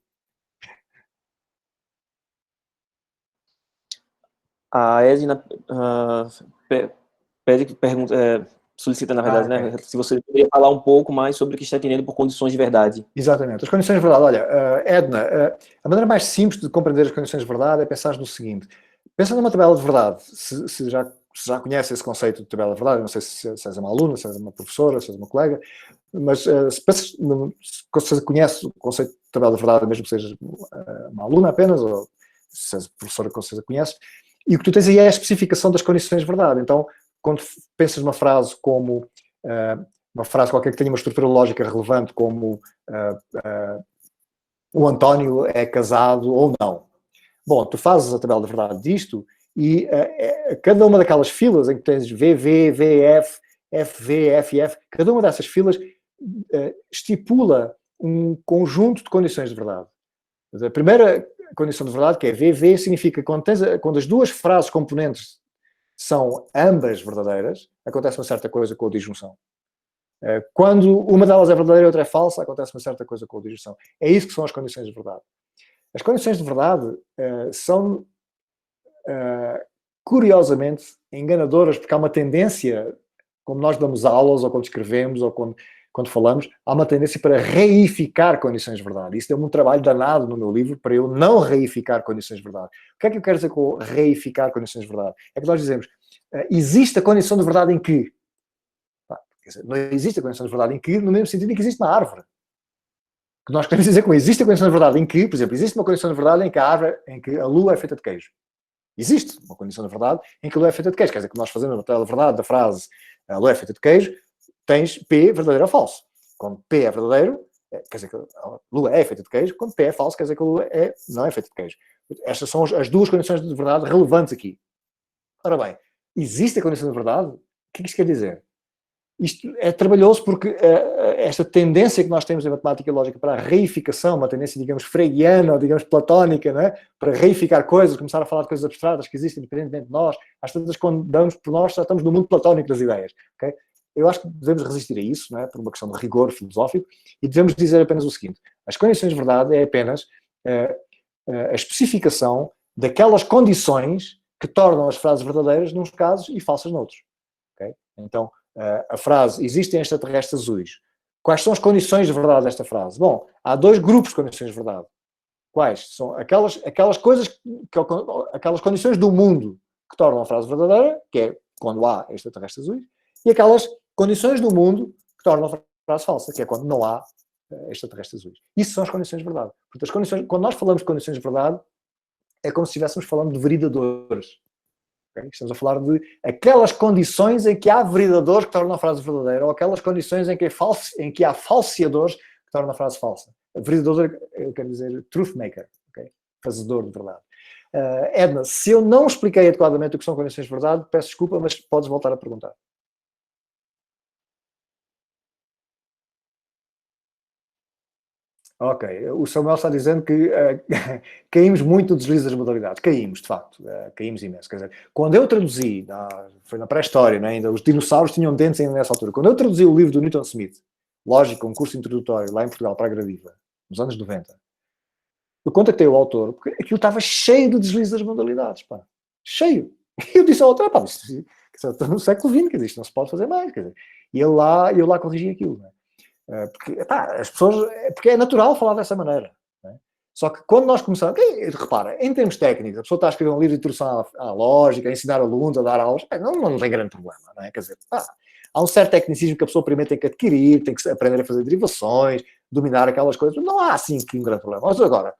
A Edna solicita, na verdade, né, se você poderia falar um pouco mais sobre o que está entendendo por condições de verdade. Exatamente. As condições de verdade. Olha, Edna, a maneira mais simples de compreender as condições de verdade é pensar no seguinte. Pensa numa tabela de verdade. Se já conhece esse conceito de tabela de verdade, eu não sei se és uma aluna, se és uma professora, se és uma colega, mas se conhece o conceito de tabela de verdade, mesmo que sejas uma aluna apenas, ou se és professora que com certeza conheces, e o que tu tens aí é a especificação das condições de verdade. Então, quando pensas numa frase como, uma frase qualquer que tenha uma estrutura lógica relevante, como o António é casado ou não. Bom, tu fazes a tabela de verdade disto e cada uma daquelas filas em que tens VV, VF, FV, FF, cada uma dessas filas estipula um conjunto de condições de verdade. A primeira condição de verdade, que é VV, significa que quando as duas frases componentes são ambas verdadeiras, acontece uma certa coisa com a disjunção. Quando uma delas é verdadeira e outra é falsa, acontece uma certa coisa com a disjunção. É isso que são as condições de verdade. As condições de verdade são, curiosamente, enganadoras, porque há uma tendência, como nós damos aulas, ou quando escrevemos, ou quando falamos, há uma tendência para reificar condições de verdade. Isso deu-me um trabalho danado no meu livro para eu não reificar condições de verdade. O que é que eu quero dizer com reificar condições de verdade? É que nós dizemos, existe a condição de verdade em que? Quer dizer, não existe a condição de verdade em que, no mesmo sentido em que existe uma árvore. O que nós queremos dizer com existe a condição de verdade em que, por exemplo, existe uma condição de verdade em que a árvore, em que a lua é feita de queijo. Existe uma condição de verdade em que a lua é feita de queijo. Quer dizer, que nós fazemos a tabela de verdade da frase a lua é feita de queijo, tens P verdadeiro ou falso. Quando P é verdadeiro, quer dizer que a lua é feita de queijo. Quando P é falso, quer dizer que a lua não é feita de queijo. Estas são as duas condições de verdade relevantes aqui. Ora bem, existe a condição de verdade? O que isto quer dizer? Isto é trabalhoso porque esta tendência que nós temos em matemática e lógica para a reificação, uma tendência, digamos, freudiana ou, digamos, platónica, não é? Para reificar coisas, começar a falar de coisas abstratas que existem independentemente de nós, às tantas, quando damos por nós, já estamos no mundo platónico das ideias. Okay? Eu acho que devemos resistir a isso, não é? Por uma questão de rigor filosófico, e devemos dizer apenas o seguinte: as condições de verdade é apenas a especificação daquelas condições que tornam as frases verdadeiras nos casos e falsas noutros. Okay? Então, a frase, existem extraterrestres azuis. Quais são as condições de verdade desta frase? Bom, há dois grupos de condições de verdade. Quais? São aquelas coisas, aquelas condições do mundo que tornam a frase verdadeira, que é quando há extraterrestres azuis, e aquelas condições do mundo que tornam a frase falsa, que é quando não há extraterrestres azuis. Isso são as condições de verdade. Portanto, as condições, quando nós falamos de condições de verdade, é como se estivéssemos falando de veridadores. Okay? Estamos a falar de aquelas condições em que há veridadores que tornam a frase verdadeira, ou aquelas condições em que há falseadores que tornam a frase falsa. Veridador, eu quero dizer, truth maker, okay? Fazedor de verdade. Edna, se eu não expliquei adequadamente o que são condições de verdade, peço desculpa, mas podes voltar a perguntar. Ok, o Samuel está dizendo que caímos muito no deslize das modalidades. Caímos, de facto, caímos imenso. Quer dizer, quando eu traduzi, foi na pré-história, né, ainda os dinossauros tinham dentes ainda nessa altura. Quando eu traduzi o livro do Newton Smith, Lógica, um curso introdutório, lá em Portugal, para a Gradiva, nos anos 90, eu contactei o autor, porque aquilo estava cheio de deslize das modalidades, pá. Cheio. E eu disse ao autor, pá, está no século XX, quer dizer, isto não se pode fazer mais, quer dizer. E eu lá corrigi aquilo, né? Porque, pá, as pessoas, porque é natural falar dessa maneira. Né? Só que quando nós começamos, repara, em termos técnicos, a pessoa está a escrever um livro de introdução à lógica, a ensinar alunos a dar aulas, não tem grande problema, não é? Quer dizer, há um certo tecnicismo que a pessoa primeiro tem que adquirir, tem que aprender a fazer derivações, dominar aquelas coisas, não há assim que um grande problema. Mas agora,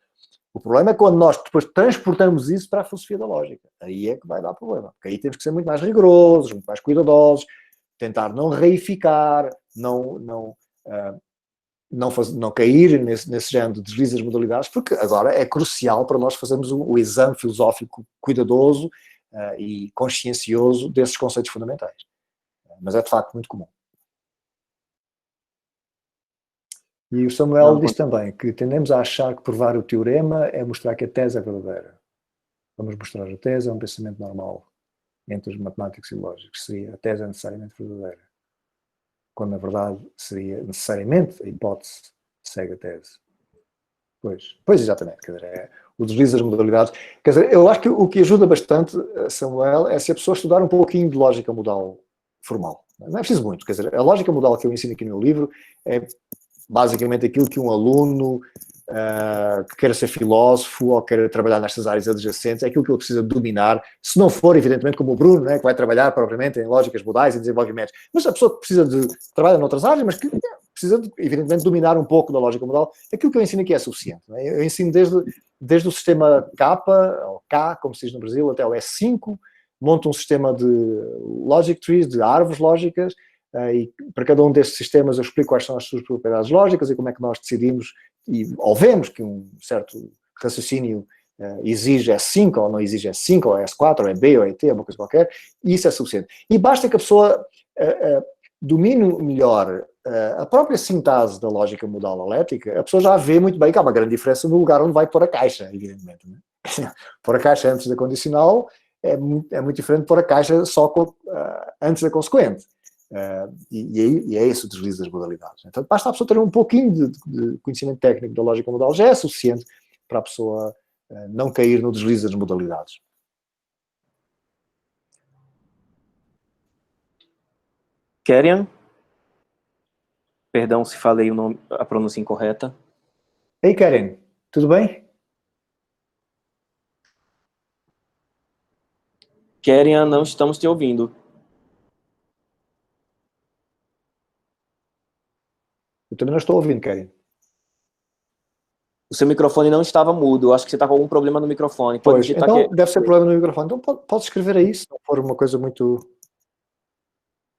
o problema é quando nós depois transportamos isso para a filosofia da lógica. Aí é que vai dar problema, porque aí temos que ser muito mais rigorosos, muito mais cuidadosos, tentar não reificar, não cair nesse género de deslizes das modalidades, porque agora é crucial para nós fazermos o exame filosófico cuidadoso e consciencioso desses conceitos fundamentais. Mas é de facto muito comum. E o Samuel diz também que tendemos a achar que provar o teorema é mostrar que a tese é verdadeira. Vamos mostrar a tese é um pensamento normal entre os matemáticos e lógicos. Seria a tese é necessariamente verdadeira. Quando na verdade seria necessariamente a hipótese segue a tese. Pois exatamente. Quer dizer, é o deslize das modalidades. Quer dizer, eu acho que o que ajuda bastante, Samuel, é se a pessoa estudar um pouquinho de lógica modal formal. Não é preciso muito. Quer dizer, a lógica modal que eu ensino aqui no meu livro é basicamente aquilo que um aluno que queira ser filósofo ou queira trabalhar nestas áreas adjacentes, é aquilo que ele precisa dominar, se não for, evidentemente, como o Bruno, né, que vai trabalhar propriamente em lógicas modais e desenvolvimentos, mas a pessoa que precisa de trabalhar noutras áreas, mas que precisa, de, evidentemente, dominar um pouco da lógica modal, aquilo que eu ensino aqui é suficiente. Né? Eu ensino desde o sistema K, ou K, como se diz no Brasil, até o S5, monto um sistema de logic trees, de árvores lógicas, e para cada um desses sistemas eu explico quais são as suas propriedades lógicas e como é que nós decidimos ou vemos que um certo raciocínio exige S5 ou não exige S5, ou S4, ou é B, ou é T, ou uma coisa qualquer, e isso é suficiente. E basta que a pessoa domine melhor a própria sintase da lógica modal alética, a pessoa já vê muito bem que há uma grande diferença no lugar onde vai pôr a caixa, evidentemente. Né? Pôr a caixa antes da condicional é muito diferente de pôr a caixa só antes da consequente. E é isso o deslize das modalidades. Então, basta a pessoa ter um pouquinho de conhecimento técnico da lógica modal, já é suficiente para a pessoa não cair no deslize das modalidades. Kerian? Perdão se falei a pronúncia incorreta. Ei, Keren, tudo bem? Kerian, não estamos te ouvindo. Eu também não estou ouvindo, Keren. O seu microfone não estava mudo. Eu acho que você está com algum problema no microfone. Pois, então deve ser problema no microfone. Então pode escrever aí, se não for uma coisa muito...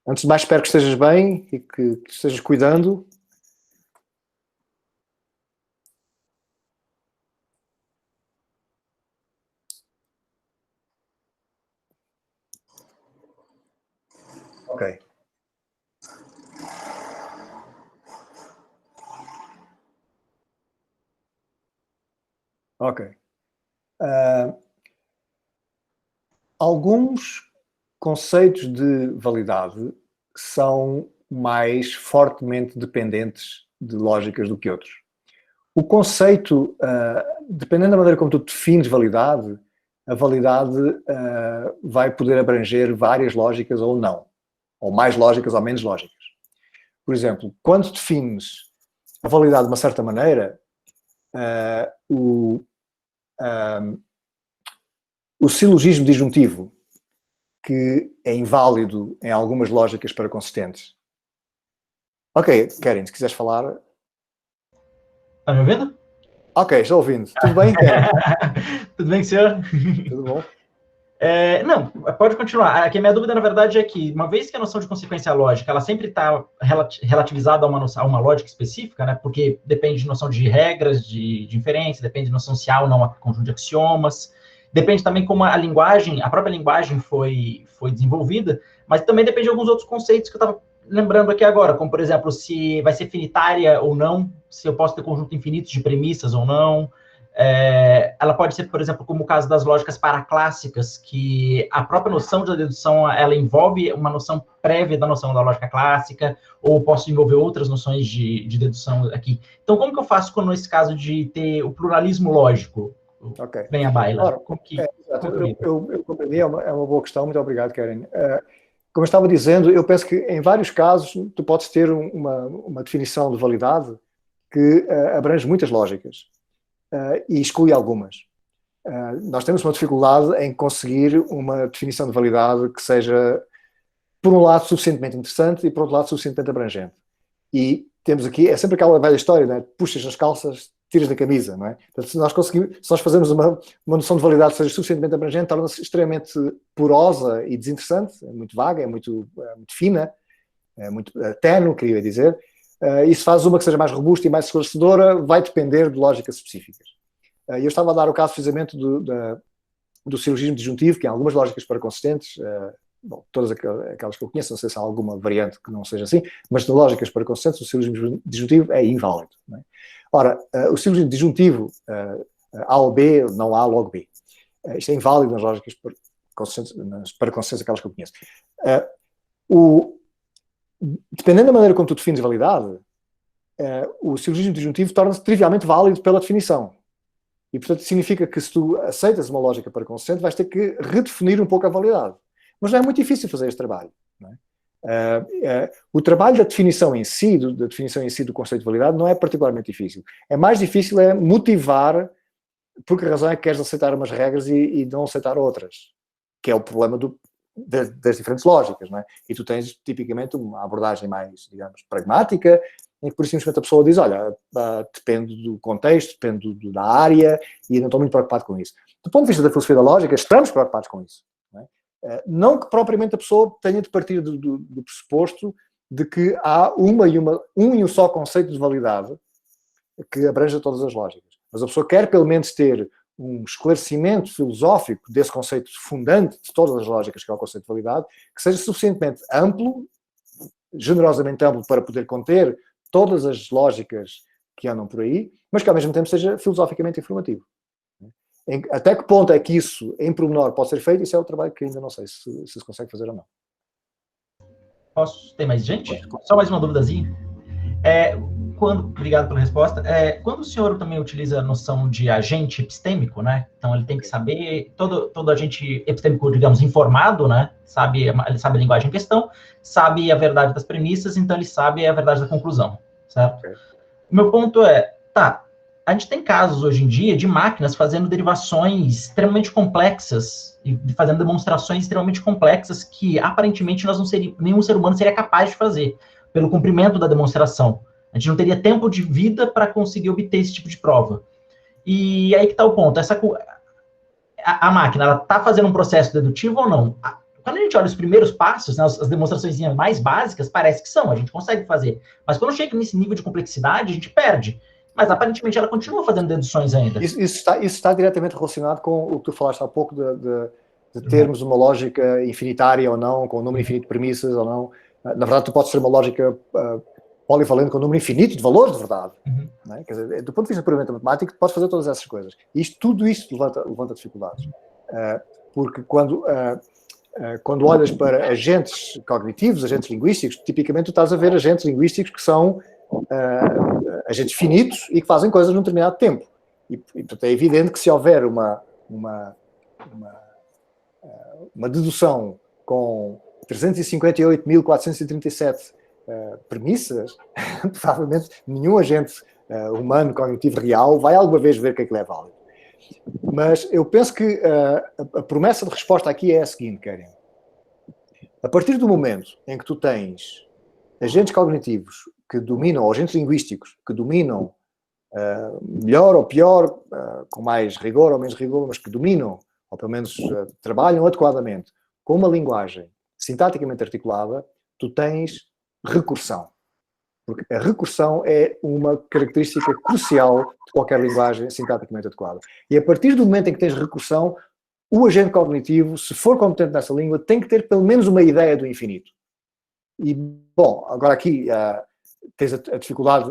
Antes de mais, espero que estejas bem e que estejas cuidando. Ok. Ok. Alguns conceitos de validade são mais fortemente dependentes de lógicas do que outros. O conceito, dependendo da maneira como tu defines validade, a validade vai poder abranger várias lógicas ou não, ou mais lógicas ou menos lógicas. Por exemplo, quando defines a validade de uma certa maneira, o silogismo disjuntivo, que é inválido em algumas lógicas para consistentes. Ok, Keren, se quiseres falar... Está me ouvindo? Ok, estou ouvindo. Tudo bem, Keren? Tudo bem, senhor? Tudo bom? Não, pode continuar. Aqui a minha dúvida, na verdade, é que, uma vez que a noção de consequência lógica, ela sempre está relativizada a uma lógica específica, né? Porque depende de noção de regras, de inferência, depende de noção se há ou não um conjunto de axiomas, depende também como a própria linguagem foi desenvolvida, mas também depende de alguns outros conceitos que eu estava lembrando aqui agora, como, por exemplo, se vai ser finitária ou não, se eu posso ter conjunto infinito de premissas ou não. Ela pode ser, por exemplo, como o caso das lógicas paraclássicas, que a própria noção de dedução, ela envolve uma noção prévia da noção da lógica clássica, ou posso envolver outras noções de dedução aqui. Então, como que eu faço nesse caso de ter o pluralismo lógico? Ok. Bem a baila. Ora, eu compreendi, é uma boa questão, muito obrigado, Keren. Como eu estava dizendo, eu penso que em vários casos tu podes ter uma definição de validade que abrange muitas lógicas. e exclui algumas. Nós temos uma dificuldade em conseguir uma definição de validade que seja, por um lado, suficientemente interessante e, por outro lado, suficientemente abrangente. E temos aqui, é sempre aquela velha história, né? Puxas as calças, tiras da camisa, não é? Portanto, se nós fazemos uma noção de validade que seja suficientemente abrangente, torna-se extremamente porosa e desinteressante, é muito vaga, é muito fina, é muito ténue, queria dizer, e se faz uma que seja mais robusta e mais esclarecedora, vai depender de lógicas específicas. Eu estava a dar o caso, precisamente, do silogismo disjuntivo, que há algumas lógicas para consistentes, bom, todas aquelas que eu conheço, não sei se há alguma variante que não seja assim, mas de lógicas para consistentes, o silogismo disjuntivo é inválido. Não é? Ora, o silogismo disjuntivo, A ou B, não A logo B. Isto é inválido nas lógicas para consistentes, aquelas que eu conheço. Dependendo da maneira como tu defines validade, o silogismo disjuntivo torna-se trivialmente válido pela definição. E, portanto, significa que se tu aceitas uma lógica para consistente, vais ter que redefinir um pouco a validade. Mas não é muito difícil fazer este trabalho. Não é? O trabalho da definição em si, do conceito de validade, não é particularmente difícil. É mais difícil motivar por que razão é que queres aceitar umas regras e não aceitar outras, que é o problema das diferentes lógicas. Não é? E tu tens, tipicamente, uma abordagem mais, digamos, pragmática, em que, por simplesmente, a pessoa diz, olha, depende do contexto, depende da área, e não estou muito preocupado com isso. Do ponto de vista da filosofia da lógica, estamos preocupados com isso. Não que propriamente a pessoa tenha de partir do pressuposto de que há um e um só conceito de validade que abranja todas as lógicas. Mas a pessoa quer pelo menos ter um esclarecimento filosófico desse conceito fundante de todas as lógicas, que é o conceito de validade, que seja suficientemente amplo, generosamente amplo, para poder conter todas as lógicas que andam por aí, mas que ao mesmo tempo seja filosoficamente informativo. Até que ponto é que isso, em pormenor, pode ser feito? Isso é o trabalho que ainda não sei se consegue fazer ou não. Posso? Tem mais gente? Só mais uma duvidazinha. Obrigado pela resposta. Quando o senhor também utiliza a noção de agente epistêmico, né? Então ele tem que saber, todo agente epistêmico, digamos, informado, né? Ele sabe a linguagem em questão, sabe a verdade das premissas, então ele sabe a verdade da conclusão, certo? Okay. O meu ponto a gente tem casos hoje em dia de máquinas fazendo derivações extremamente complexas e fazendo demonstrações extremamente complexas que aparentemente nenhum ser humano seria capaz de fazer, pelo comprimento da demonstração. A gente não teria tempo de vida para conseguir obter esse tipo de prova. E aí que está o ponto. A máquina, ela está fazendo um processo dedutivo ou não? Quando a gente olha os primeiros passos, né, as demonstrações mais básicas, parece que a gente consegue fazer. Mas quando chega nesse nível de complexidade, a gente perde. Mas aparentemente ela continua fazendo deduções ainda. Isso está diretamente relacionado com o que tu falaste há pouco de termos uma lógica infinitária ou não, com um número infinito de premissas ou não. Na verdade, tu podes ter uma lógica polivalente com um número infinito de valores de verdade. Não é? Quer dizer, do ponto de vista puramente matemático, tu podes fazer todas essas coisas. E tudo isto levanta dificuldades. Porque quando olhas para agentes cognitivos, agentes linguísticos, tipicamente tu estás a ver agentes linguísticos que são agentes finitos e que fazem coisas num determinado tempo. E portanto, é evidente que se houver uma dedução com 358.437 premissas, provavelmente nenhum agente humano cognitivo real vai alguma vez ver que aquilo é válido. Mas eu penso que a promessa de resposta aqui é a seguinte, Karen. A partir do momento em que tu tens agentes cognitivos que dominam, ou agentes linguísticos que dominam melhor ou pior, com mais rigor ou menos rigor, mas que dominam, ou pelo menos trabalham adequadamente, com uma linguagem sintaticamente articulada, tu tens recursão. Porque a recursão é uma característica crucial de qualquer linguagem sintaticamente adequada. E a partir do momento em que tens recursão, o agente cognitivo, se for competente nessa língua, tem que ter pelo menos uma ideia do infinito. E, bom, agora aqui tens a dificuldade,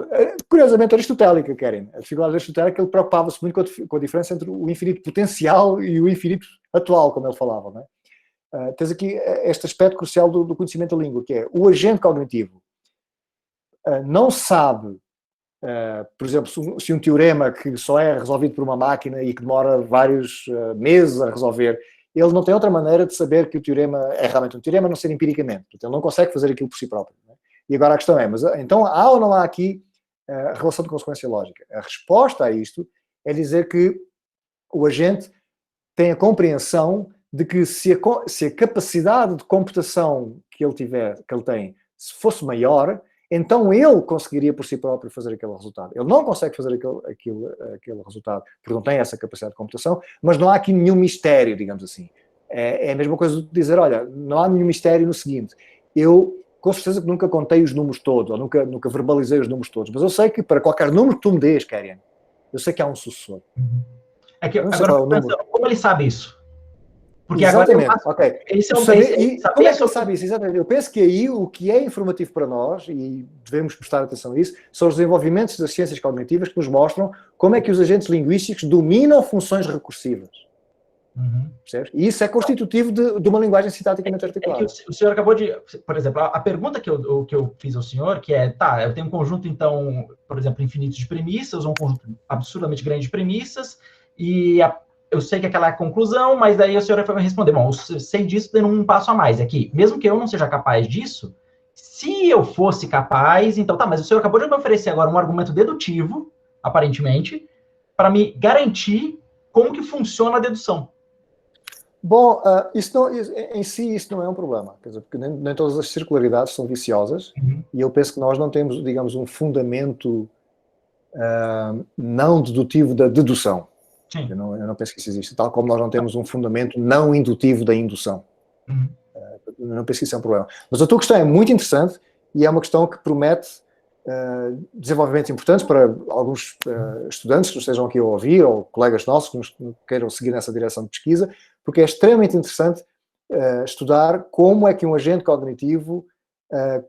curiosamente aristotélica, Karen. A dificuldade aristotélica, ele preocupava-se muito com a diferença entre o infinito potencial e o infinito atual, como ele falava, não é? Tens aqui este aspecto crucial do conhecimento da língua, que é o agente cognitivo não sabe, por exemplo, se um teorema que só é resolvido por uma máquina e que demora vários meses a resolver, ele não tem outra maneira de saber que o teorema é realmente um teorema, a não ser empiricamente. Portanto, ele não consegue fazer aquilo por si próprio. Não é? E agora a questão é, mas então há ou não há aqui relação de consequência lógica? A resposta a isto é dizer que o agente tem a compreensão de que se a capacidade de computação que ele tem, se fosse maior, então ele conseguiria por si próprio fazer aquele resultado. Ele não consegue fazer aquele resultado porque não tem essa capacidade de computação, mas não há aqui nenhum mistério, digamos assim. É a mesma coisa de dizer, olha, não há nenhum mistério no seguinte, eu com certeza que nunca contei os números todos, ou nunca verbalizei os números todos, mas eu sei que para qualquer número que tu me dês, Kerian, eu sei que há um sucessor. É que, não sei qual é o número. Como ele sabe isso? Porque exatamente, agora ok. Esse é como é que ele sabe isso? Exatamente. Eu penso que aí o que é informativo para nós, e devemos prestar atenção a isso, são os desenvolvimentos das ciências cognitivas que nos mostram como é que os agentes linguísticos dominam funções recursivas. Percebes? E isso é constitutivo de uma linguagem sintaticamente articulada. O senhor acabou de... Por exemplo, a pergunta que eu fiz ao senhor, que é, tá, eu tenho um conjunto, então, por exemplo, infinito de premissas, ou um conjunto absurdamente grande de premissas, e eu sei que aquela é a conclusão, mas daí o senhor vai responder, bom, eu sei disso dando um passo a mais aqui. Mesmo que eu não seja capaz disso, se eu fosse capaz, então tá, mas o senhor acabou de me oferecer agora um argumento dedutivo, aparentemente, para me garantir como que funciona a dedução. Bom, em si isso não é um problema, quer dizer, porque nem todas as circularidades são viciosas, e eu penso que nós não temos, digamos, um fundamento não dedutivo da dedução. Eu não penso que isso existe, tal como nós não temos um fundamento não indutivo da indução. Eu não penso que isso é um problema. Mas a tua questão é muito interessante e é uma questão que promete desenvolvimentos importantes para alguns estudantes que nos estejam aqui a ouvir, ou colegas nossos que nos queiram seguir nessa direção de pesquisa, porque é extremamente interessante estudar como é que um agente cognitivo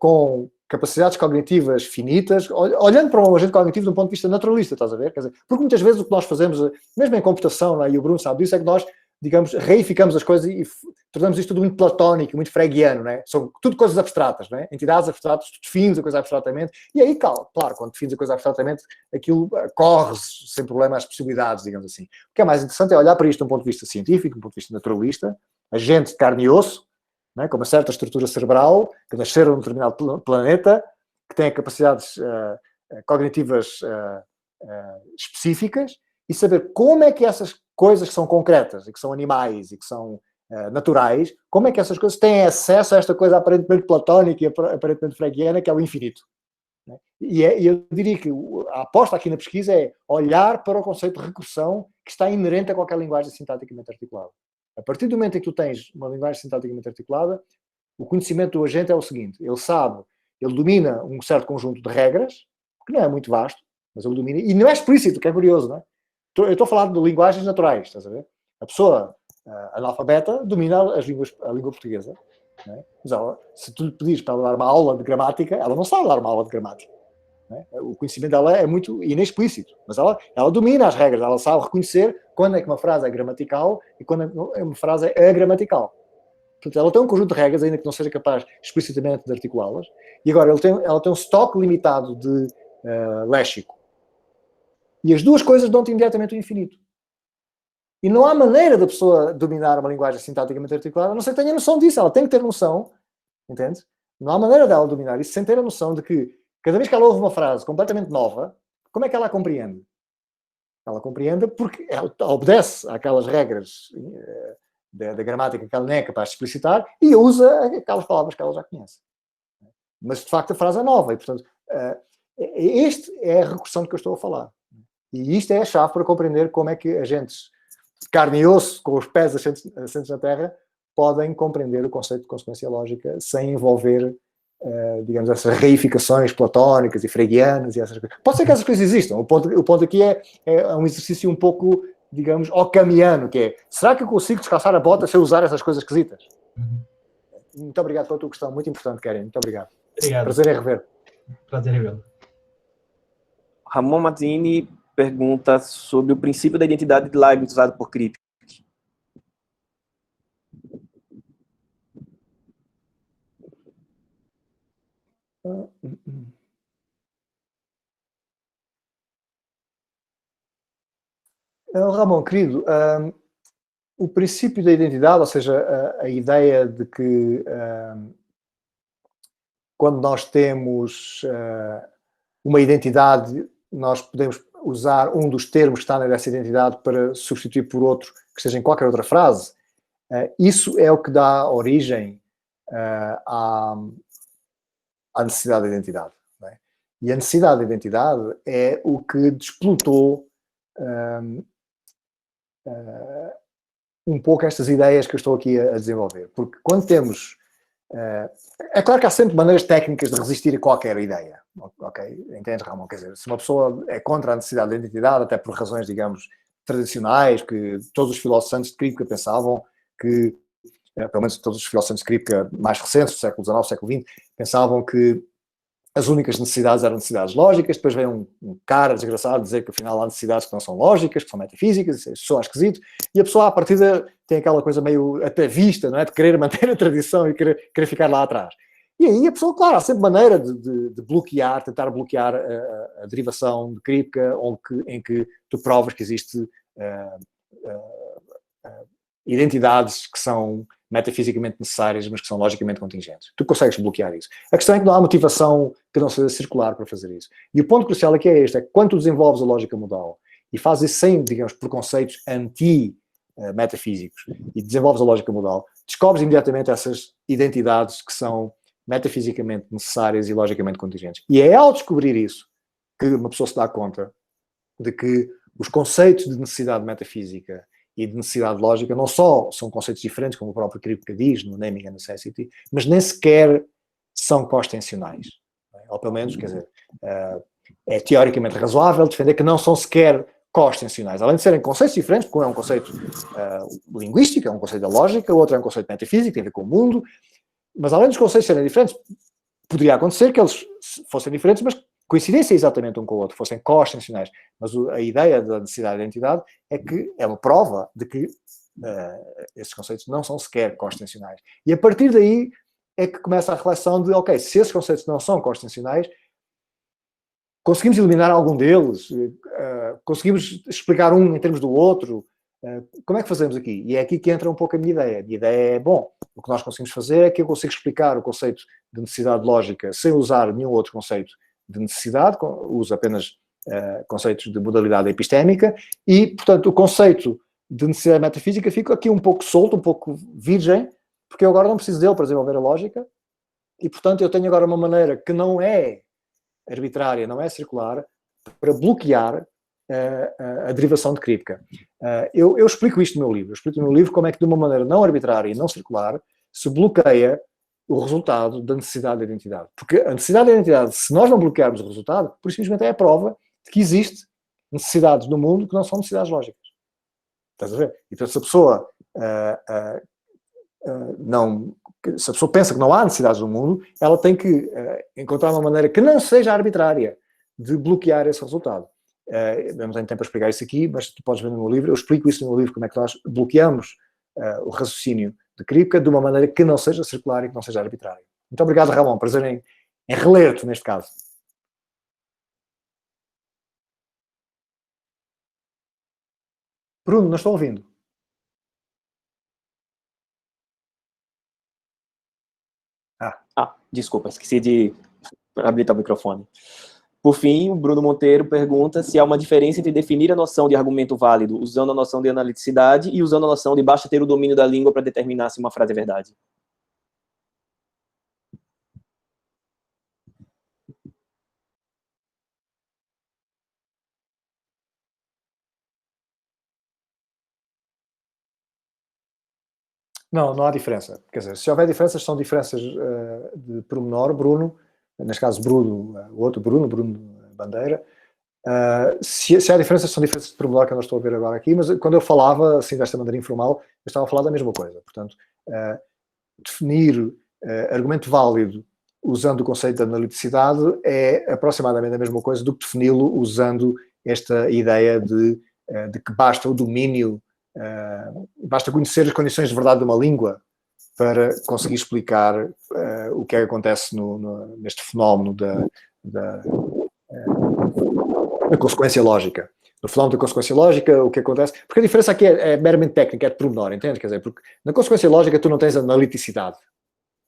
com capacidades cognitivas finitas, olhando para um agente cognitivo de um ponto de vista naturalista, estás a ver? Quer dizer, porque muitas vezes o que nós fazemos, mesmo em computação, né, e o Bruno sabe disso, é que nós, digamos, reificamos as coisas e tornamos isto tudo muito platónico, muito freguiano, né? São tudo coisas abstratas, né? Entidades abstratas, tu defines a coisa abstratamente, e aí, claro, quando defines a coisa abstratamente, aquilo corre sem problema as possibilidades, digamos assim. O que é mais interessante é olhar para isto de um ponto de vista científico, de um ponto de vista naturalista, agente de carne e osso, né, com uma certa estrutura cerebral, que nasceram num determinado planeta, que têm capacidades cognitivas específicas, e saber como é que essas coisas que são concretas, e que são animais, e que são naturais, como é que essas coisas têm acesso a esta coisa aparentemente platónica e aparentemente freguiana, que é o infinito. Né? E eu diria que a aposta aqui na pesquisa é olhar para o conceito de recursão que está inerente a qualquer linguagem sintaticamente articulada. A partir do momento em que tu tens uma linguagem sintaticamente articulada, o conhecimento do agente é o seguinte, ele domina um certo conjunto de regras, que não é muito vasto, mas ele domina, e não é explícito, que é curioso, não é? Eu estou a falar de linguagens naturais, estás a ver? A pessoa analfabeta domina a língua portuguesa, não é? Mas se tu lhe pedires para ela dar uma aula de gramática, ela não sabe dar uma aula de gramática. O conhecimento dela é muito inexplícito, mas ela domina as regras, ela sabe reconhecer quando é que uma frase é gramatical e quando é que uma frase é agramatical. Portanto, ela tem um conjunto de regras, ainda que não seja capaz explicitamente de articulá-las, e agora ela tem um estoque limitado de léxico. E as duas coisas dão-te imediatamente o infinito. E não há maneira da pessoa dominar uma linguagem sintaticamente articulada, a não ser que tenha noção disso, ela tem que ter noção, entende? Não há maneira dela dominar isso sem ter a noção de que cada vez que ela ouve uma frase completamente nova, como é que ela a compreende? Ela compreende porque ela obedece àquelas regras da gramática que ela não é capaz de explicitar e usa aquelas palavras que ela já conhece. Mas, de facto, a frase é nova. E, portanto, este é a recursão de que eu estou a falar. E isto é a chave para compreender como é que agentes de carne e osso, com os pés assentes na terra, podem compreender o conceito de consequência lógica sem envolver digamos, essas reificações platónicas e freguianas e essas coisas. Pode ser que essas coisas existam. O ponto aqui é um exercício um pouco, digamos, ocamiano, que é, será que eu consigo descalçar a bota se eu usar essas coisas esquisitas? Muito obrigado pela tua questão, muito importante, Karen. Muito obrigado. Obrigado. Prazer em rever. Prazer em revê-lo. Ramon Mazzini pergunta sobre o princípio da identidade de Leibniz usado por Kripke. Ramon, querido, o princípio da identidade, ou seja, a ideia de que quando nós temos uma identidade, nós podemos usar um dos termos que está nessa identidade para substituir por outro que esteja em qualquer outra frase, isso é o que dá origem à necessidade de identidade. Não é? E a necessidade de identidade é o que desplotou um pouco estas ideias que eu estou aqui a desenvolver. Porque quando temos... é claro que há sempre maneiras técnicas de resistir a qualquer ideia. Ok? Entendes, Ramon? Quer dizer, se uma pessoa é contra a necessidade de identidade, até por razões, digamos, tradicionais, que todos os filósofos antes de crítica pensavam que, pelo menos todos os filósofos antes de crítica mais recentes, do século XIX, século XX, pensavam que as únicas necessidades eram necessidades lógicas, depois vem um cara desgraçado dizer que afinal há necessidades que não são lógicas, que são metafísicas, isso soa esquisito, e a pessoa à partida tem aquela coisa meio atavista, não é? De querer manter a tradição e querer ficar lá atrás. E aí a pessoa, claro, há sempre maneira de bloquear, tentar bloquear a derivação de crítica, em que tu provas que existe identidades que são metafisicamente necessárias, mas que são logicamente contingentes. Tu consegues bloquear isso. A questão é que não há motivação que não seja circular para fazer isso. E o ponto crucial aqui é este, é que quando tu desenvolves a lógica modal e fazes isso sem, digamos, preconceitos anti-metafísicos e desenvolves a lógica modal, descobres imediatamente essas identidades que são metafisicamente necessárias e logicamente contingentes. E é ao descobrir isso que uma pessoa se dá conta de que os conceitos de necessidade metafísica e de necessidade lógica não só são conceitos diferentes, como o próprio Kripke diz no Naming and Necessity, mas nem sequer são costensionais. Ou pelo menos, quer dizer, é teoricamente razoável defender que não são sequer costensionais. Além de serem conceitos diferentes, porque um é um conceito linguístico, é um conceito da lógica, o outro é um conceito metafísico, tem a ver com o mundo, mas além dos conceitos serem diferentes, poderia acontecer que eles fossem diferentes, mas coincidência exatamente um com o outro, fossem costensionais. Mas a ideia da necessidade de identidade é que é uma prova de que esses conceitos não são sequer costensionais. E a partir daí é que começa a reflexão de, ok, se esses conceitos não são costensionais, conseguimos eliminar algum deles, conseguimos explicar um em termos do outro, como é que fazemos aqui? E é aqui que entra um pouco a minha ideia. A minha ideia é, bom, o que nós conseguimos fazer é que eu consigo explicar o conceito de necessidade lógica sem usar nenhum outro conceito de necessidade, uso apenas conceitos de modalidade epistémica e, portanto, o conceito de necessidade metafísica fica aqui um pouco solto, um pouco virgem, porque eu agora não preciso dele para desenvolver a lógica e, portanto, eu tenho agora uma maneira que não é arbitrária, não é circular, para bloquear a derivação de Kripke. Eu explico isto no meu livro. Eu explico no meu livro como é que, de uma maneira não arbitrária e não circular, se bloqueia o resultado da necessidade de identidade. Porque a necessidade de identidade, se nós não bloquearmos o resultado, por simplesmente é a prova de que existe necessidades no mundo que não são necessidades lógicas. Estás a ver? Então, se a pessoa se a pessoa pensa que não há necessidades no mundo, ela tem que encontrar uma maneira que não seja arbitrária de bloquear esse resultado. Eu não tenho tempo para explicar isso aqui, mas tu podes ver no meu livro, eu explico isso no meu livro, como é que nós bloqueamos o raciocínio de Kripke de uma maneira que não seja circular e que não seja arbitrária. Muito obrigado, Ramon. Prazer em reler-te neste caso. Bruno, não estou ouvindo. Desculpa, esqueci de habilitar o microfone. Por fim, o Bruno Monteiro pergunta se há uma diferença entre definir a noção de argumento válido usando a noção de analiticidade e usando a noção de basta ter o domínio da língua para determinar se uma frase é verdade. Não, não há diferença. Quer dizer, se houver diferenças, são diferenças de pormenor. Bruno, neste caso Bruno, o outro Bruno Bandeira. Se há diferenças, são diferenças de pormenor que eu não estou a ver agora aqui, mas quando eu falava, assim, desta maneira informal, eu estava a falar da mesma coisa. Portanto, definir argumento válido usando o conceito de analiticidade é aproximadamente a mesma coisa do que defini-lo usando esta ideia de que basta o domínio, basta conhecer as condições de verdade de uma língua para conseguir explicar o que é que acontece neste fenómeno da consequência lógica. No fenómeno da consequência lógica, o que acontece... Porque a diferença aqui é meramente técnica, é de pormenor, entende? Quer dizer, porque na consequência lógica tu não tens analiticidade.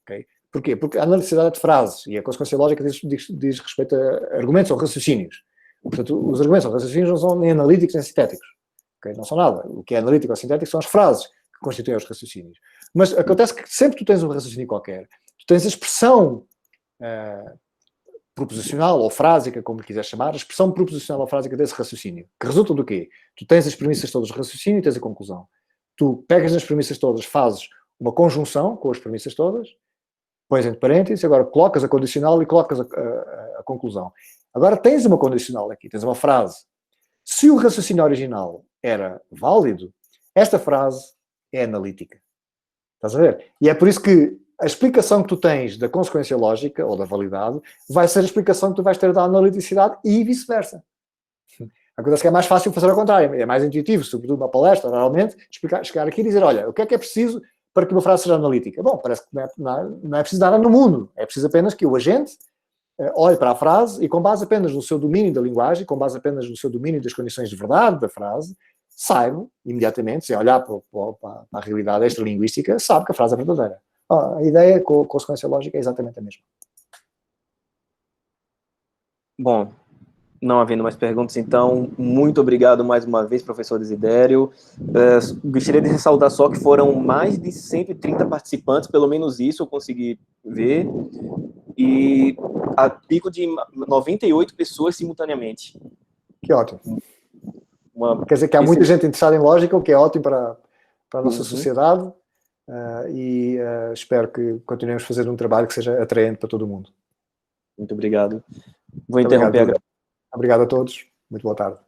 Okay? Porquê? Porque a analiticidade é de frases e a consequência lógica diz respeito a argumentos ou raciocínios. Portanto, os argumentos ou raciocínios não são nem analíticos nem sintéticos. Okay? Não são nada. O que é analítico ou sintético são as frases que constituem os raciocínios. Mas acontece que sempre que tu tens um raciocínio qualquer, tu tens a expressão proposicional ou frásica, como lhe quiser chamar, a expressão proposicional ou frásica desse raciocínio, que resulta do quê? Tu tens as premissas todas do raciocínio e tens a conclusão. Tu pegas nas premissas todas, fazes uma conjunção com as premissas todas, pões entre parênteses, agora colocas a condicional e colocas a conclusão. Agora tens uma condicional aqui, tens uma frase. Se o raciocínio original era válido, esta frase é analítica. Estás a ver? E é por isso que a explicação que tu tens da consequência lógica ou da validade vai ser a explicação que tu vais ter da analiticidade e vice-versa. Acontece que é mais fácil fazer ao contrário, é mais intuitivo, sobretudo uma palestra, realmente, chegar aqui e dizer, olha, o que é preciso para que uma frase seja analítica? Bom, parece que não é preciso nada no mundo, é preciso apenas que o agente olhe para a frase e com base apenas no seu domínio da linguagem, com base apenas no seu domínio das condições de verdade da frase, saiba imediatamente, se olhar para a realidade extralinguística, sabe que a frase é verdadeira. A ideia com a consequência lógica é exatamente a mesma. Bom, não havendo mais perguntas, então, muito obrigado mais uma vez, professor Desidério. Gostaria de ressaltar só que foram mais de 130 participantes, pelo menos isso eu consegui ver, e a pico de 98 pessoas simultaneamente. Que ótimo. Quer dizer que há muita gente interessada em lógica, o que é ótimo para a nossa sociedade, e espero que continuemos a fazer um trabalho que seja atraente para todo o mundo. Muito obrigado. Vou interromper agora. Obrigado a todos. Muito boa tarde.